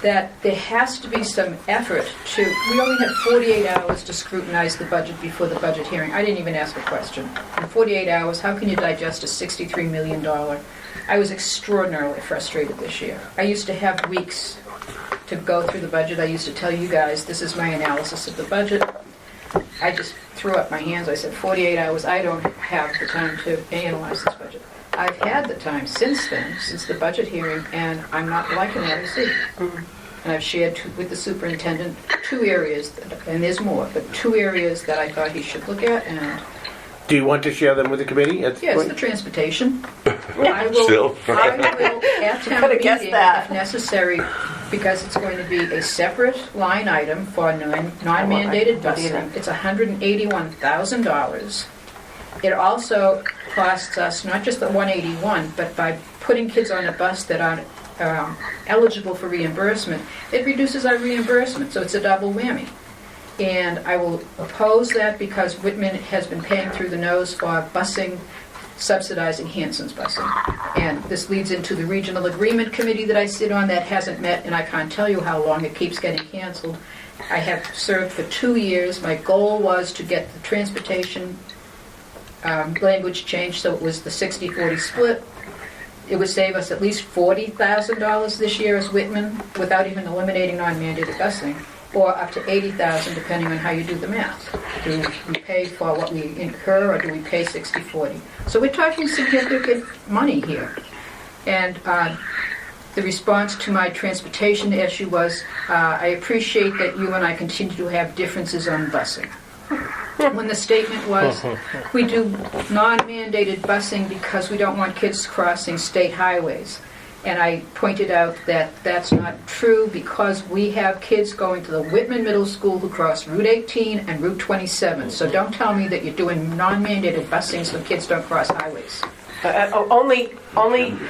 That there has to be some effort to, we only have 48 hours to scrutinize the budget before the budget hearing. I didn't even ask a question. In 48 hours, how can you digest a $63 million? I was extraordinarily frustrated this year. I used to have weeks to go through the budget. I used to tell you guys, this is my analysis of the budget. I just threw up my hands. I said, 48 hours, I don't have the time to analyze this budget. I've had the time since then, since the budget hearing, and I'm not liking what I see. And I've shared with the superintendent 2 areas, and there's more, but 2 areas that I thought he should look at, and Do you want to share them with the committee? yes, the transportation. I will, Still. I will at town Could've guessed meeting, that. if necessary, because it's going to be a separate line item for non-mandated busing. It's $181,000. It also costs us not just the 181, but by putting kids on a bus that aren't eligible for reimbursement, it reduces our reimbursement, so it's a double whammy. And I will oppose that because Whitman has been paying through the nose for busing, subsidizing Hanson's busing. And this leads into the regional agreement committee that I sit on that hasn't met, and I can't tell you how long it keeps getting canceled. I have served for 2 years. My goal was to get the transportation language changed so it was the 60-40 split. It would save us at least $40,000 this year as Whitman without even eliminating non-mandated busing, or up to $80,000 depending on how you do the math. Do we pay for what we incur, or do we pay 60-40? So we're talking significant money here. And the response to my transportation issue was, I appreciate that you and I continue to have differences on busing. When the statement was, we do non-mandated busing because we don't want kids crossing state highways. And I pointed out that that's not true because we have kids going to the Whitman Middle School who cross Route 18 and Route 27. So don't tell me that you're doing non-mandated busing so kids don't cross highways. Only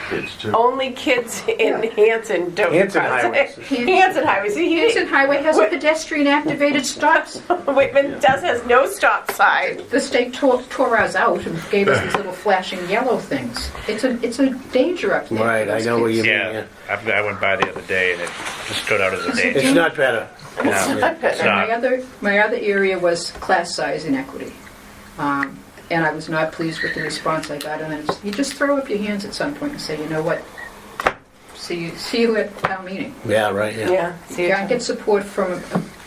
Kids too. only kids in Hanson don't Hanson cross highways. it. Hanson highways. Hanson Highway has a pedestrian-activated stops. Whitman has no stop sign. The state tore ours out and gave us these little flashing yellow things. It's a danger up there. Right, I know what you mean. Yeah, I went by the other day and it just stood out as a danger. It's not better. No, it's And not. my other area was class size inequity. And I was not pleased with the response I got. And then you just throw up your hands at some point and say, you know what? See you at town meeting. Yeah, right, yeah. Yeah. You can't get support from,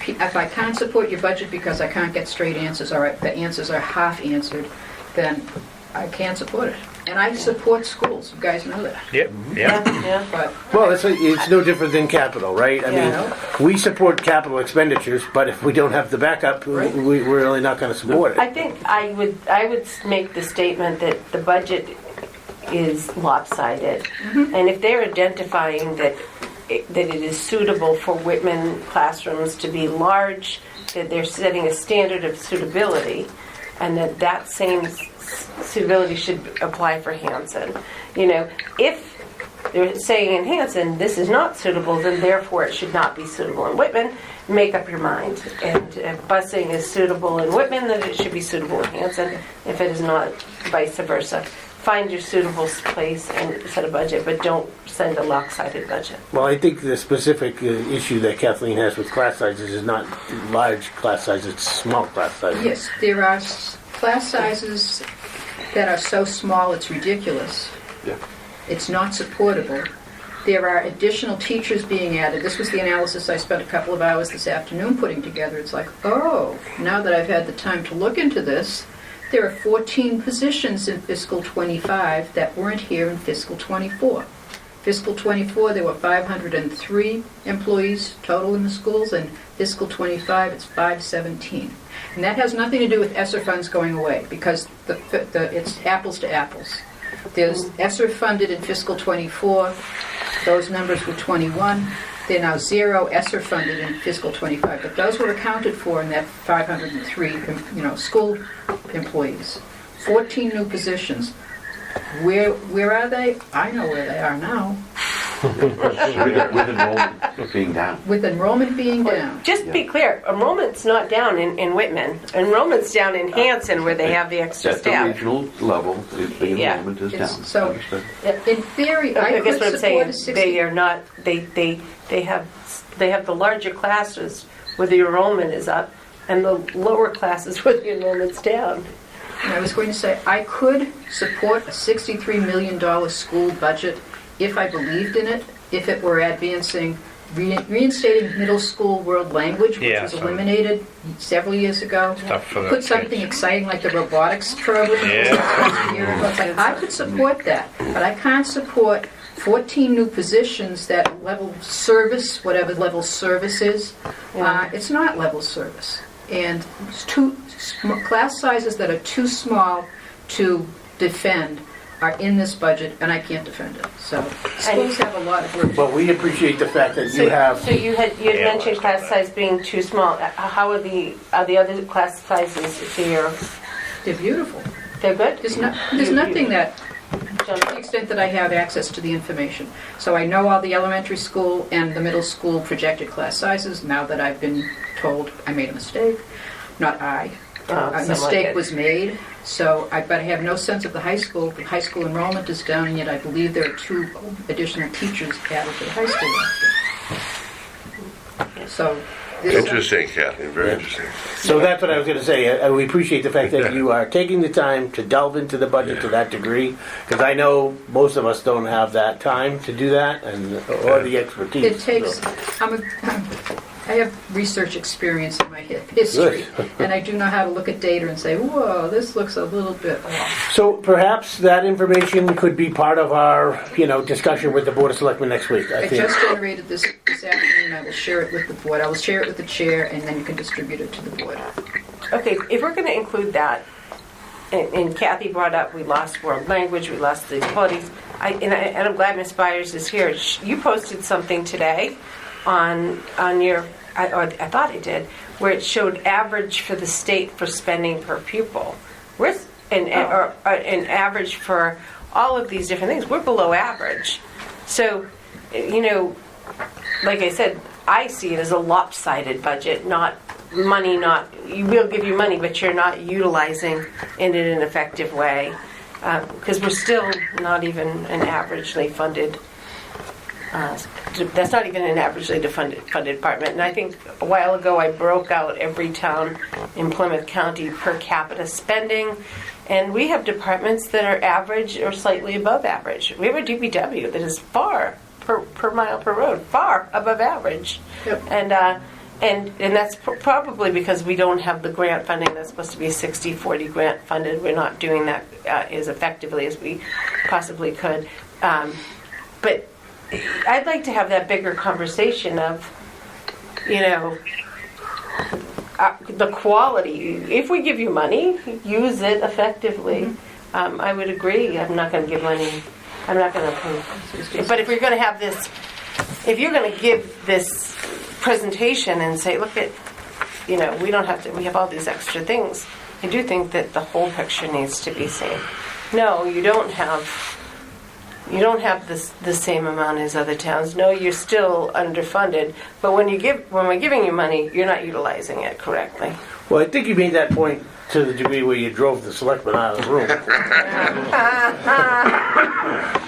if I can't support your budget because I can't get straight answers, or the answers are half answered, then I can't support it. And I support schools, you guys know that. Yep, yep. Yeah. But Well, it's no different than capital, right? I Yeah. mean, we support capital expenditures, but if we don't have the backup, we're really not going to support I it. think I would make the statement that the budget is lopsided, and if they're identifying that it is suitable for Whitman classrooms to be large, that they're setting a standard of suitability, and that same suitability should apply for Hanson. You know, if they're saying in Hanson this is not suitable, then therefore it should not be suitable in Whitman. Make up your mind. And if busing is suitable in Whitman, then it should be suitable in Hanson. If it is not, vice versa. Find your suitable place and set a budget, but don't send a lopsided budget. Well, I think the specific issue that Kathleen has with class sizes is not large class sizes, it's small class sizes. yes, there are class sizes that are so small it's ridiculous. Yeah. It's not supportable. There are additional teachers being added. This was the analysis I spent a couple of hours this afternoon putting together. It's like, oh, now that I've had the time to look into this, there are 14 positions in fiscal 25 that weren't here in fiscal 24. Fiscal 24, there were 503 employees total in the schools, and fiscal 25, it's 517. And that has nothing to do with ESSER funds going away, because it's apples to apples. There's ESSER funded in fiscal 24. Those numbers were 21. They're now 0 ESSER funded in fiscal 25. But those were accounted for in that 503, school employees. 14 new positions. Where are they? I know where they are now. With enrollment being down. With enrollment being down. Just to be clear, enrollment's not down in Whitman. Enrollment's down in Hanson where they have the extra At the staff. regional level, the Yeah. enrollment is It's- down. so- Understood. In theory, I I guess could what I'm support saying, a 60. they are not, they have the larger classes where the enrollment is up and the lower classes where the enrollment's down. And I was going to say, I could support a $63 million school budget if I believed in it, if it were advancing, reinstating middle school world language, which Yeah, was so- eliminated several years ago. Stuff for the Put something kids. exciting like the robotics program. Yeah. It's like, I could support that, but I can't support 14 new positions that level service, whatever level service is. It's not level service. And it's class sizes that are too small to defend are in this budget, and I can't defend it. So schools have a lot of work. But we appreciate the fact that you have, So you had Yeah, mentioned class size being too small. How are the other class sizes here? They're beautiful. They're good? There's nothing that, to the extent that I have access to the information. So I know all the elementary school and the middle school projected class sizes. Now that I've been told I made a mistake, not I. A someone mistake did. was made, but I have no sense of the high school. The high school enrollment is down, and yet I believe there are 2 additional teachers added to the high school last year. So, Interesting, Kathleen, very interesting. so that's what I was going to say. We appreciate the fact that you are taking the time to delve into the budget to that degree, because I know most of us don't have that time to do that, or the expertise. it takes, I have research experience in my history, and I do know how to look at data and say, whoa, this looks a little bit off. So perhaps that information could be part of our, discussion with the Board of Selectmen next week. I I think. just generated this afternoon. I will share it with the board. I will share it with the chair, and then you can distribute it to the board. Okay, if we're going to include that, and Kathy brought up, we lost world language, we lost the qualities, and I'm glad Ms. Byers is here. You posted something today on your, I thought it did, where it showed average for the state for spending per pupil. An average for all of these different things. We're below average. So, like I said, I see it as a lopsided budget, not money, you will give you money, but you're not utilizing it in an effective way. Because we're still not even an averagely funded that's not even an averagely funded department. And I think a while ago I broke out every town in Plymouth County per capita spending, and we have departments that are average or slightly above average. We have a DPW that is far per mile per road, far above average. Yep. And that's probably because we don't have the grant funding that's supposed to be 60-40 grant funded. We're not doing that as effectively as we possibly could. But I'd like to have that bigger conversation of, the quality. If we give you money, use it effectively. I would agree. I'm not going to give money. I'm not going to approve. But if we're going to have this, if you're going to give this presentation and say, look at, we don't have to, we have all these extra things, I do think that the whole picture needs to be seen. No, you don't have the same amount as other towns. No, you're still underfunded. But when we're giving you money, you're not utilizing it correctly. Well, I think you made that point to the degree where you drove the selectmen out of the room.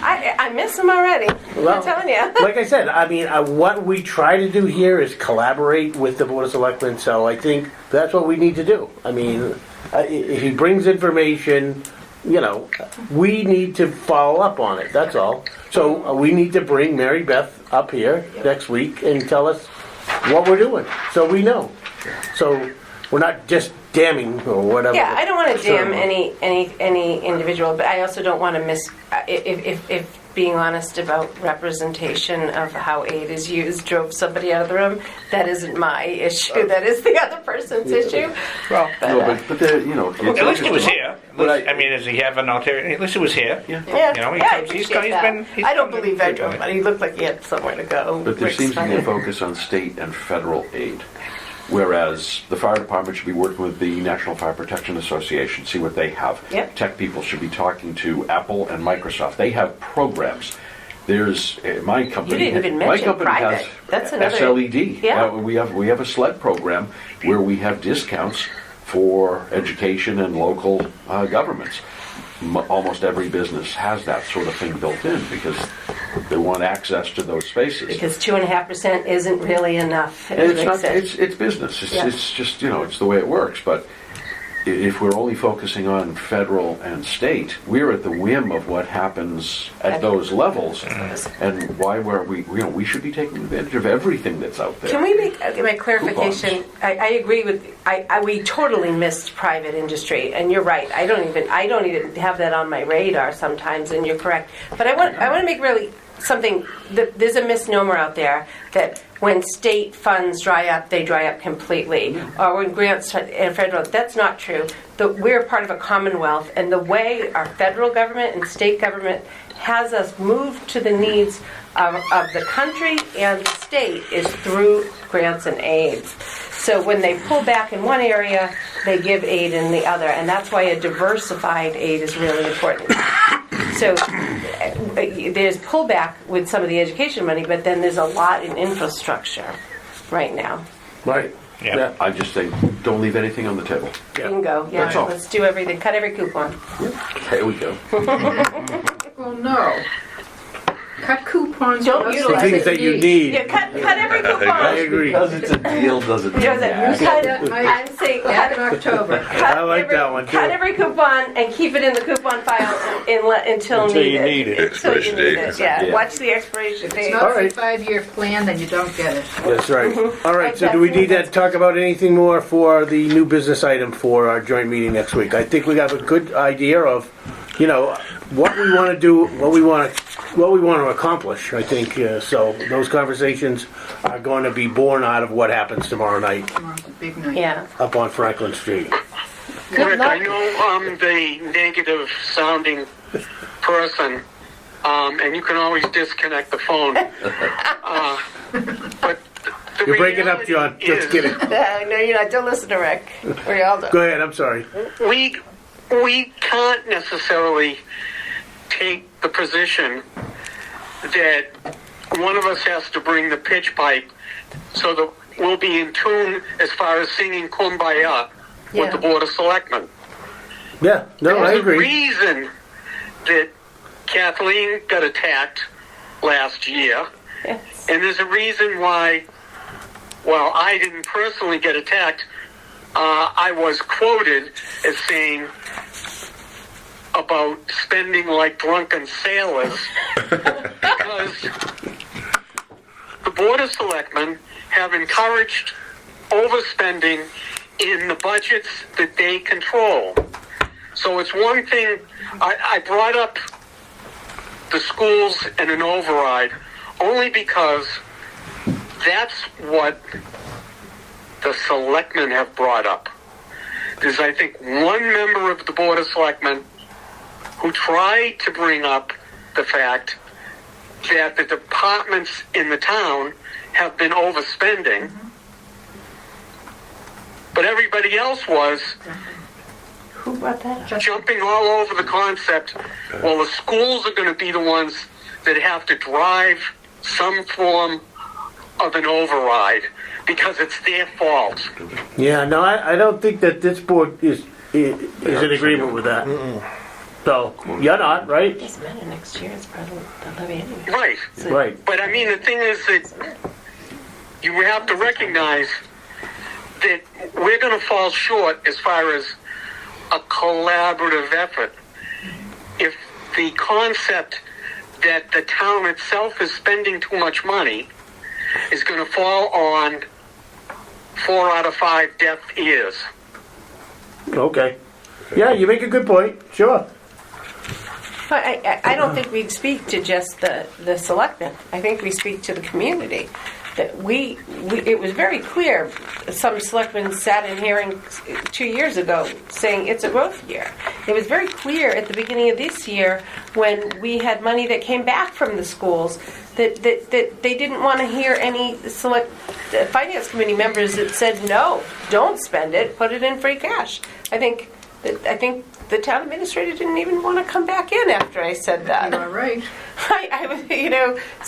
I miss them already. I'm telling you. Like I said, what we try to do here is collaborate with the Board of Selectmen, so I think that's what we need to do. If he brings information, we need to follow up on it, that's all. So we need to bring Mary Beth up here next week and tell us what we're doing, so we know. So we're not just damning or whatever. Yeah, I don't want to damn any individual, but I also don't want to if being honest about representation of how aid is used drove somebody out of the room. That isn't my issue. That is the other person's issue. Well, But at least he was here. Does he have an ulterior? At least he was here. Yeah. I appreciate that. I don't believe I drove money. He looked like he had somewhere to go. But there Rick's seems to be a funny. focus on state and federal aid. Whereas the fire department should be working with the National Fire Protection Association, see what they have. Yep. Tech people should be talking to Apple and Microsoft. They have programs There's my company. You didn't even my mention company private. has That's another- SLED. Yeah. We have a SLED program where we have discounts for education and local governments. Almost every business has that sort of thing built in because they want access to those spaces. Because 2.5% isn't really enough. And it's not. It's business. Yeah. It's just it's the way it works. But if we're only focusing on federal and state, we're at the whim of what happens at those levels. And why were we? We should be taking advantage of everything that's out there. Can we make a clarification? I agree with. We totally missed private industry, and you're right. I don't even have that on my radar sometimes, and you're correct. But I want to make really something. There's a misnomer out there that when state funds dry up, they dry up completely, or when grants and federal. That's not true. We're part of a commonwealth, and the way our federal government and state government has us move to the needs of the country and the state is through grants and aids. So when they pull back in one area, they give aid in the other, and that's why a diversified aid is really important. So there's pullback with some of the education money, but then there's a lot in infrastructure right now. Right. Yeah. I just think don't leave anything on the table. Bingo. Yeah. That's all. Let's do everything. Cut every coupon. There we go. Well, no. Cut coupons. Don't for utilize Things that you need. Yeah. Cut every coupon. I agree. Because it's a deal doesn't mean I'm saying Back in October. I like that one, too. Cut every coupon and keep it in the coupon file until Until needed. you need it. Until you Expiration need date. it. Yeah. Yeah. Watch the expiration It's date. not All a right. 5-year plan, then you don't get it. That's right. All right, so do we need to talk about anything more for the new business item for our joint meeting next week? I think we have a good idea of, what we want to do, what we want to accomplish, I think. So those conversations are going to be born out of what happens tomorrow night Tomorrow's a big night. Yeah. up on Franklin Street. Rick, I know I'm the negative sounding person, and you can always disconnect the phone. But the You're breaking up, reality John. Just is, kidding. No, you're not. Don't listen to Rick. Or y'all don't. Go ahead, I'm sorry. We can't necessarily take the position that one of us has to bring the pitch pipe so that we'll be in tune as far as singing Kumbaya with the Board of Selectmen. Yeah, no, I There's a agree. reason that Kathleen got attacked last year, Yes. and there's a reason why, well, I didn't personally get attacked. I was quoted as saying about spending like drunken sailors because the Board of Selectmen have encouraged overspending in the budgets that they control. So it's one thing, I brought up the schools and an override only because that's what the selectmen have brought up. There's, I think, one member of the Board of Selectmen who tried to bring up the fact that the departments in the town have been overspending, but everybody else was Who brought that up? jumping all over the concept, well, the schools are going to be the ones that have to drive some form of an override because it's their fault. Yeah, no, I don't think that this board is in agreement with that. So, you're not, right? It doesn't matter. Next year it's probably the levy anyway. Right. Right. But I mean, the thing is that you have to recognize that we're going to fall short as far as a collaborative effort if the concept that the town itself is spending too much money is going to fall on 4 out of 5 deaf ears. Okay. Yeah, you make a good point. Sure. But I don't think we speak to just the selectmen. I think we speak to the community. That it was very clear. Some selectmen sat in hearings 2 years ago saying it's a growth year. It was very clear at the beginning of this year when we had money that came back from the schools that they didn't want to hear any select finance committee members that said no, don't spend it, put it in free cash. I think I think the town administrator didn't even want to come back in after I said that. All right. I was,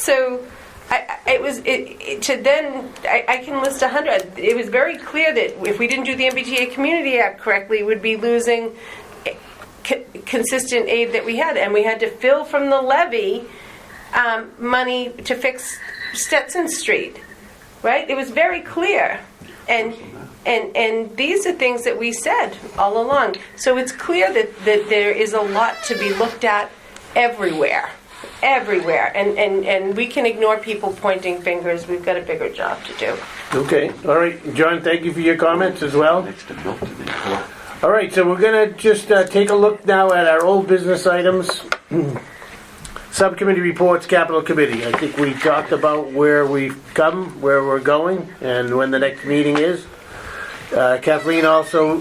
so I can list 100. It was very clear that if we didn't do the MBTA Community Act correctly, we'd be losing consistent aid that we had, and we had to fill from the levy money to fix Stetson Street, right? It was very clear, and these are things that we said all along. So it's clear that there is a lot to be looked at everywhere, and we can ignore people pointing fingers. We've got a bigger job to do. Okay, all right, John, thank you for your comments as well. Next to Milton and Clark. All right, so we're gonna just take a look now at our old business items. Subcommittee reports, Capital Committee. I think we talked about where we've come, where we're going, and when the next meeting is. Kathleen also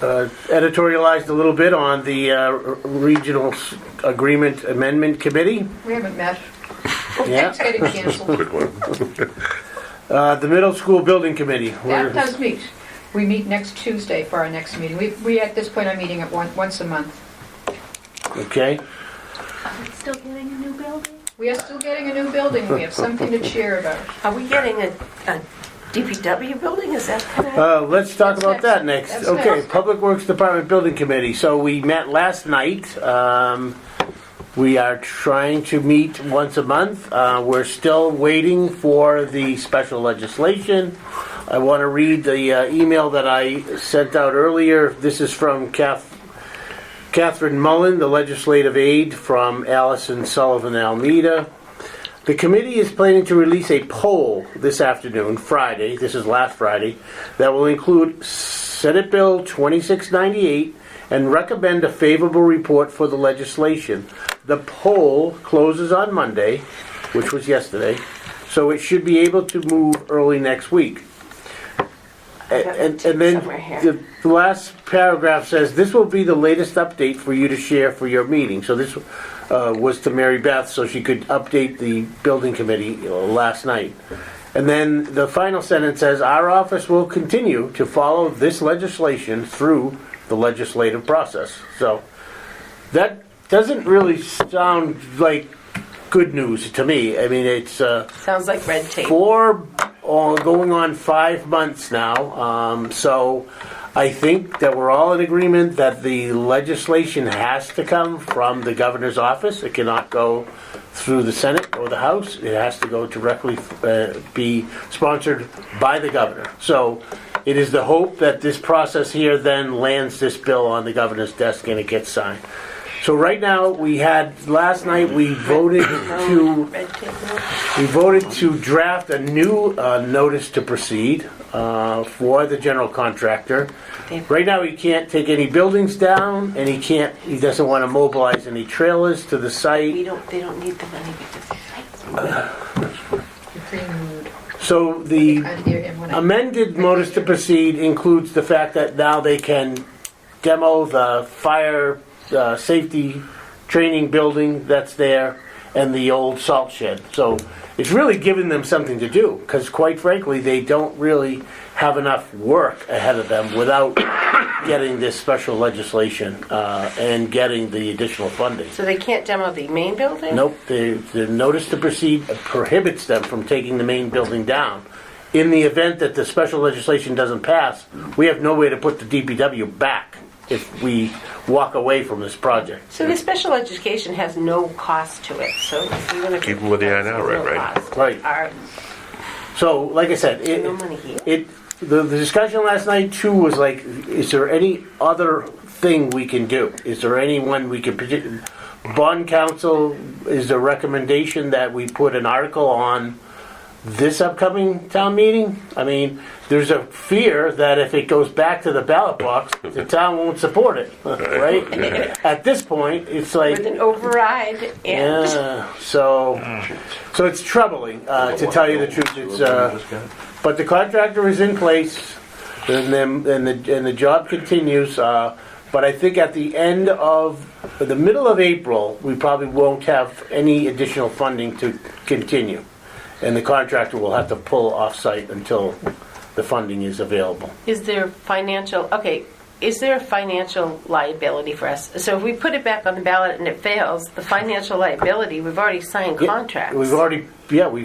editorialized a little bit on the Regional Agreement Amendment Committee. We haven't met. Yeah. It's getting canceled. Quick one. The Middle School Building Committee. That does meet. We meet next Tuesday for our next meeting. We at this point are meeting at once a month. Okay. Are we still getting a new building? We are still getting a new building. We have something to cheer about. Are we getting a DPW building? Is that correct? Let's talk about that next. That's Okay, next. Public Works Department Building Committee. So we met last night. We are trying to meet once a month. We're still waiting for the special legislation. I want to read the email that I sent out earlier. This is from Catherine Mullen, the legislative aide from Allison Sullivan Almeida. The committee is planning to release a poll this afternoon, Friday, this is last Friday, that will include Senate Bill 2698 and recommend a favorable report for the legislation. The poll closes on Monday, which was yesterday, so it should be able to move early next week. And then Somewhere here. the last paragraph says, this will be the latest update for you to share for your meeting. So this was to Mary Beth so she could update the building committee last night. And then the final sentence says, our office will continue to follow this legislation through the legislative process. So that doesn't really sound like good news to me. I mean, it's Sounds like red tape. going on 5 months now. So I think that we're all in agreement that the legislation has to come from the governor's office. It cannot go through the Senate or the House. It has to go directly, be sponsored by the governor. So it is the hope that this process here then lands this bill on the governor's desk and it gets signed. So right now, last night we voted to draft a new notice to proceed for the general contractor. Right now, he can't take any buildings down, and he doesn't want to mobilize any trailers to the site. They don't need the money because the site's So the Can't hear him when I- amended notice to proceed includes the fact that now they can demo the fire safety training building that's there and the old salt shed. So it's really giving them something to do because quite frankly they don't really have enough work ahead of them without getting this special legislation and getting the additional funding. So they can't demo the main building? Nope, the notice to proceed prohibits them from taking the main building down. In the event that the special legislation doesn't pass, we have no way to put the DPW back if we walk away from this project. So the special education has no cost to it, so even if Keep them where they are now, there's no right? cost. Right. So, like I said, No money here? the discussion last night too was like, is there any other thing we can do? Is there anyone we can bond council? Is there a recommendation that we put an article on this upcoming town meeting? I mean, there's a fear that if it goes back to the ballot box, the town won't support it, right? At this point, it's like, With an override and... yeah, so it's troubling, to tell you the truth. It's, but the contractor is in place, and the job continues. But I think at the the middle of April, we probably won't have any additional funding to continue, and the contractor will have to pull off-site until the funding is available. Is there financial, okay, is there a financial liability for us? So if we put it back on the ballot and it fails, the financial liability, we've already signed contracts. We've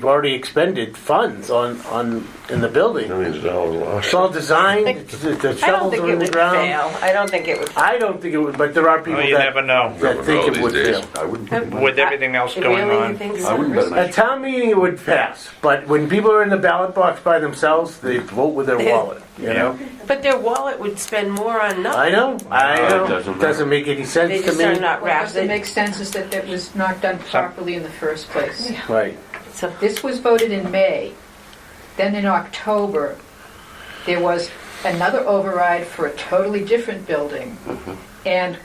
already expended funds in the building. Millions of dollars It's lost. all designed, the I don't shovels think are it in the would ground. fail. I don't think it would. I don't think it would, but there are people Well, you never know. that think it would These days. fail. I wouldn't put it With everything else going Really, you on. think I so? wouldn't bet an At town meeting, it would pass, but when people are in the ballot box by themselves, they vote with their wallet, you know? But their wallet would spend more on nothing. I know, doesn't Doesn't make any sense They to just are me. not What wrapped. doesn't make sense is that was not done properly in the first place. Right. So This was voted in May. Then in October, there was another override for a totally different building. And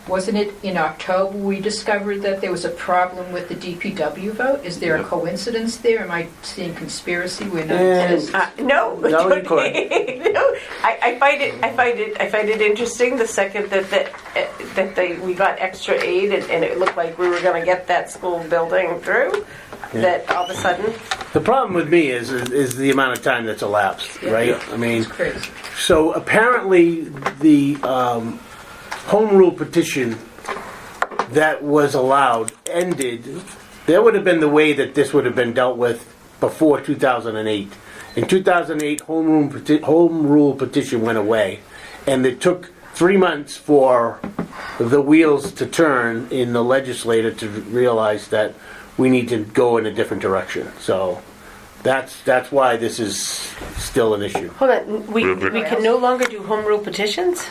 wasn't it in October we discovered that there was a problem with the DPW vote? Is there a coincidence there? Am I seeing conspiracy? We're not. no, No, you could. no. I find it interesting the second that we got extra aid and it looked like we were going to get that school building through. That all of a sudden, The problem with me is the amount of time that's elapsed, right? I mean, It's crazy. so apparently the home rule petition that was allowed ended. That would have been the way that this would have been dealt with before 2008. In 2008, home rule petition went away, and it took 3 months for the wheels to turn in the legislature to realize that we need to go in a different direction. So that's why this is still an issue. hold on, we can no longer do home rule petitions?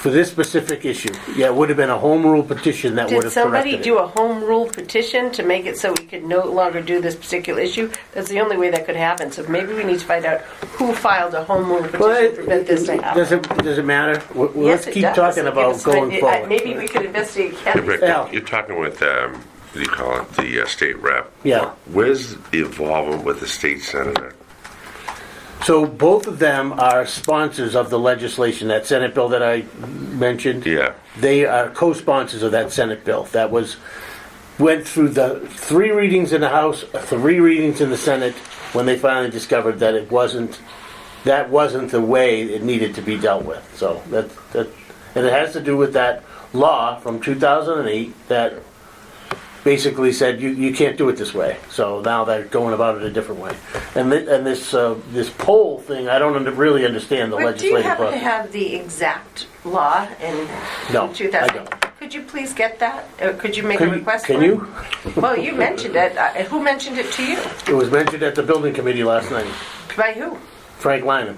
For this specific issue, yeah, it would have been a home rule petition that would Did have somebody corrected do it. a home rule petition to make it so we could no longer do this particular issue? That's the only way that could happen. So maybe we need to find out who filed a home rule petition Well, to prevent this to happen. does it matter? Well, Yes, let's it keep does. talking Give about us going an- forward. Maybe we could investigate Hey, Kathy. Rick, Al. you're talking with, what do you call it, the state rep. Yeah. Where's the involvement with the state senator? So both of them are sponsors of the legislation, that Senate bill that I mentioned. Yeah. They are co-sponsors of that Senate bill. That went through the 3 readings in the House, 3 readings in the Senate, when they finally discovered that that wasn't the way it needed to be dealt with. So and it has to do with that law from 2008 that basically said you can't do it this way. So now they're going about it a different way. And this poll thing, I don't really understand the Do you legislative happen to process. have the exact law in No, 2000? I don't. Could you please get that? Or could you make a Can request can for you? it? Well, you mentioned it. Who mentioned it to you? It was mentioned at the building committee last night. By who? Frank Lyman.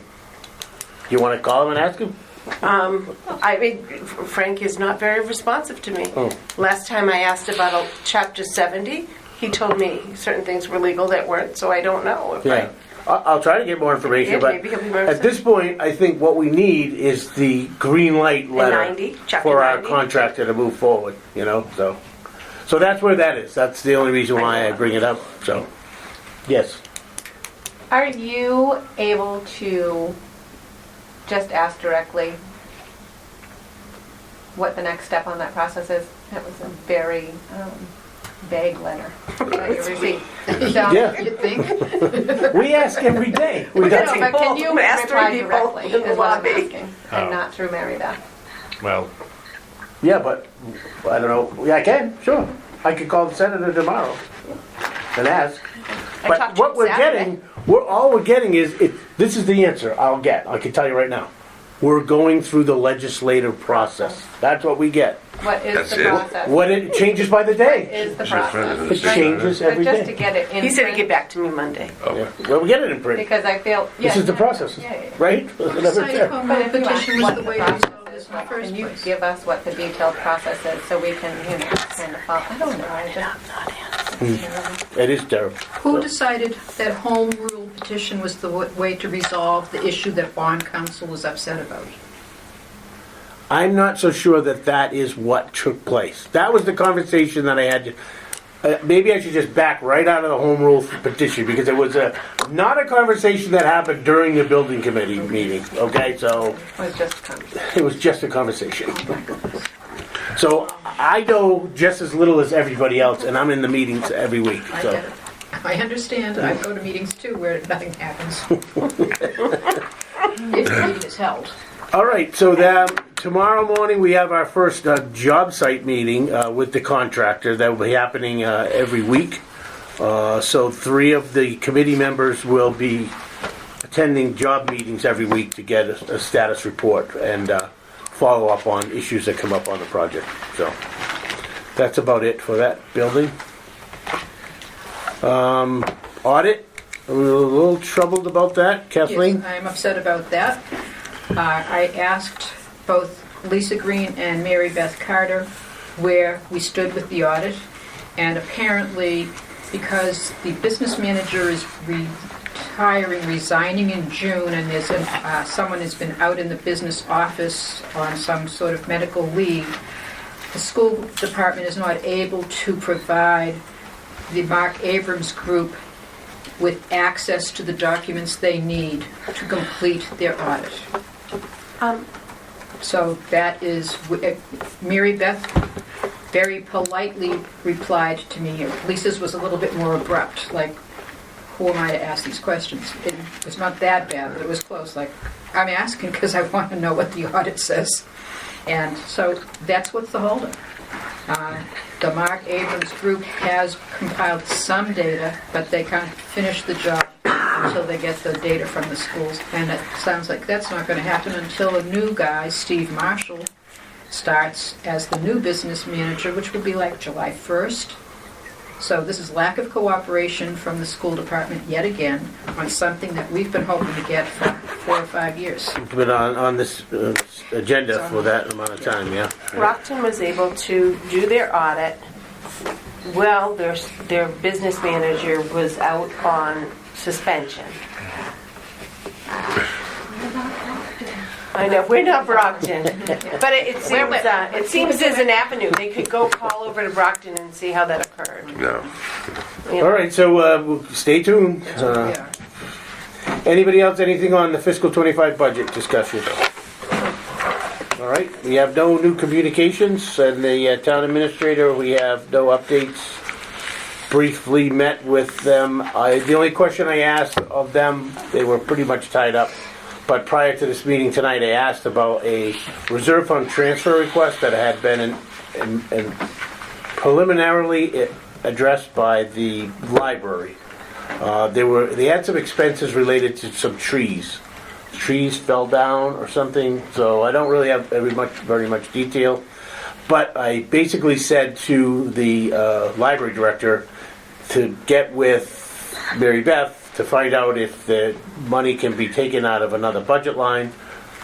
You want to call him and ask him? I mean, Frank is not very responsive to me. Oh. Last time I asked about Chapter 70, he told me certain things were legal that weren't, so I don't know. If Yeah. I'll try to get more information, Yeah, but maybe he'll be more at this point, I think what we need is the green light letter 90, chapter for our 90. contractor to move forward, so that's where that is. That's the only reason why I bring it up, so, yes. Are you able to just ask directly what the next step on that process is? That was a very vague letter that you received. Yeah. You think? We ask every day. We No, got but can you Ask reply people directly in the is what I'm lobby. asking, and Oh. not through Mary Beth? Well, Yeah, but I don't know. Yeah, I can, sure. I could call the senator tomorrow and ask. I But talked to what him we're Saturday. getting, all we're getting is, this is the answer I'll get. I can tell you right now. We're going through the legislative process. That's what we get. What is That's the it. process? What it changes by the day. Is the It's just process? right. It changes But every just to day. get it in He said he'd print, get back to me Monday. Yeah. Well, we get it in print. because I feel. This yeah, is the yeah, process, yeah, yeah. right? Who decided home But rule if you ask petition was what the the way to process resolve this is, in the first can you place? give us what the detailed process is so we can, kind of follow? I don't know, I just. It is terrible. Who decided that home rule petition was the way to resolve the issue that bond council was upset about? I'm not so sure that is what took place. That was the conversation that I had. Maybe I should just back right out of the home rule petition because it was not a conversation that happened during the building committee meeting. Okay, so Was just conversation. it was just a conversation. So I know just as little as everybody else, and I'm in the meetings every week. I So get it. I understand. I go to meetings too where nothing happens. If the meeting is held. All right, so tomorrow morning we have our first job site meeting with the contractor. That will be happening every week. So 3 of the committee members will be attending job meetings every week to get a status report and follow up on issues that come up on the project. So that's about it for that building. Audit, a little troubled about that, Kathleen? Yes, I'm upset about that. I asked both Lisa Green and Mary Beth Carter where we stood with the audit, and apparently because the business manager is resigning in June, and there's someone has been out in the business office on some sort of medical leave, the school department is not able to provide the Mark Abrams group with access to the documents they need to complete their audit. So that is, Mary Beth very politely replied to me. Lisa's was a little bit more abrupt, like, who am I to ask these questions? It was not that bad, but it was close. Like, I'm asking because I want to know what the audit says. And so that's what's the holdup. The Mark Abrams group has compiled some data, but they can't finish the job until they get the data from the schools. And it sounds like that's not going to happen until a new guy, Steve Marshall, starts as the new business manager, which will be like July 1st. So this is lack of cooperation from the school department yet again on something that we've been hoping to get for 4 or 5 years. It's been on this agenda for that amount of time, yeah. Brockton was able to do their audit. Well, their business manager was out on suspension. I know, we're not Brockton, but it seems there's an avenue. They could go call over to Brockton and see how that occurred. No. All right, so stay tuned. Yeah. Anybody else, anything on the fiscal 25 budget discussion? All right, we have no new communications, and the town administrator, we have no updates. Briefly met with them. The only question I asked of them, they were pretty much tied up. But prior to this meeting tonight, I asked about a reserve fund transfer request that had been preliminarily addressed by the library. They had some expenses related to some trees. Trees fell down or something, so I don't really have very much detail. But I basically said to the library director to get with Mary Beth to find out if the money can be taken out of another budget line.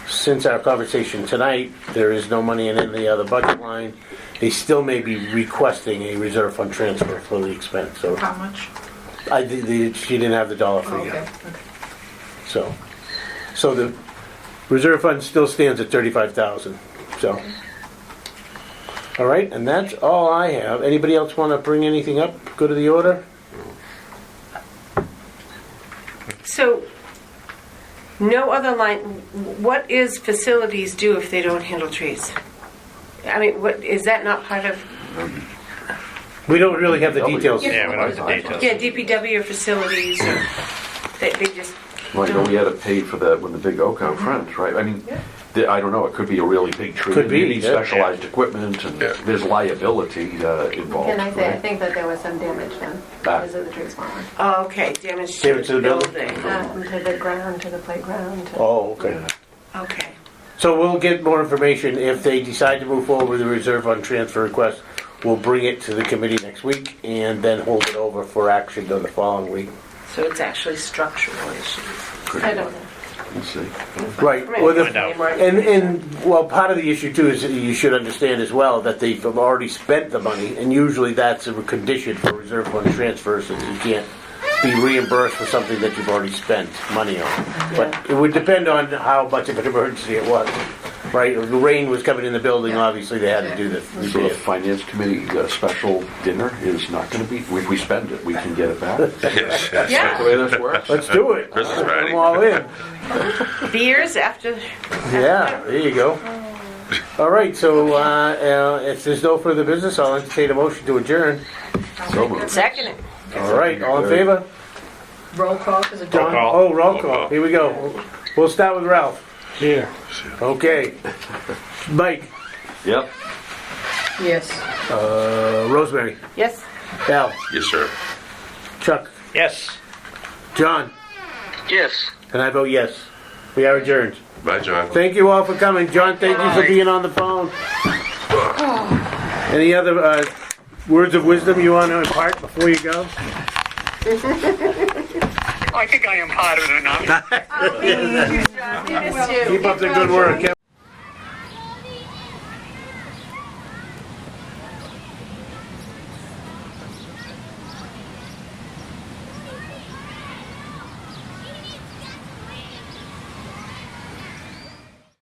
Since our conversation tonight, there is no money in any other budget line. They still may be requesting a reserve fund transfer for the expense. So How much? she didn't have the dollar Oh, figure. okay. So the reserve fund still stands at $35,000. So, all right, and that's all I have. Anybody else want to bring anything up? Go to the order. So, no other line. What is facilities do if they don't handle trees? I mean, what is that not part of? We don't really have the details. Yeah, we don't have the details. Yeah, DPW or facilities. Or they just. Well, I know we had it paid for when the big oak out front, right? I mean, I don't know, it could be a really big tree. Could be, You need yeah. specialized equipment, and Yeah. there's liability involved. Can I say, I right? think that there was some damage done because of the trees falling. Oh, okay, damage Damage to the building. To the ground, to the playground. Oh, okay. Okay. So we'll get more information if they decide to move forward with the reserve fund transfer request. We'll bring it to the committee next week and then hold it over for action on the following week. So it's actually structural issues. I don't know. We'll see. Right. I mean, Well, Find out. well, part of the issue too is that you should understand as well that they've already spent the money, and usually that's a condition for reserve fund transfers, that you can't be reimbursed for something that you've already spent money on. But it would depend on how much of an emergency it was. Right? If the rain was coming in the building, obviously they had to do this. So the finance committee special dinner is not going to be, if we spend it, we can get it back. Yes. That's the way this works. Let's do it. Christmas party. I'm all in. Beers after. Yeah, there you go. All right, so if there's no further business, I'll entertain a motion to adjourn. So moved. Second it. All right, all in favor? Roll call, because it Roll call. Oh, roll call. Here we go. We'll start with Ralph. Here. Okay. Mike, Yep. Yes. Rosemary, Yes? Al, Yes, sir. Chuck, Yes. John, Yes. and I vote yes. We are adjourned. Bye, John. Thank you all for coming. John, thank you for being on the phone. Any other words of wisdom you want to impart before you go? I think I am harder enough. We missed you. Keep up the good work.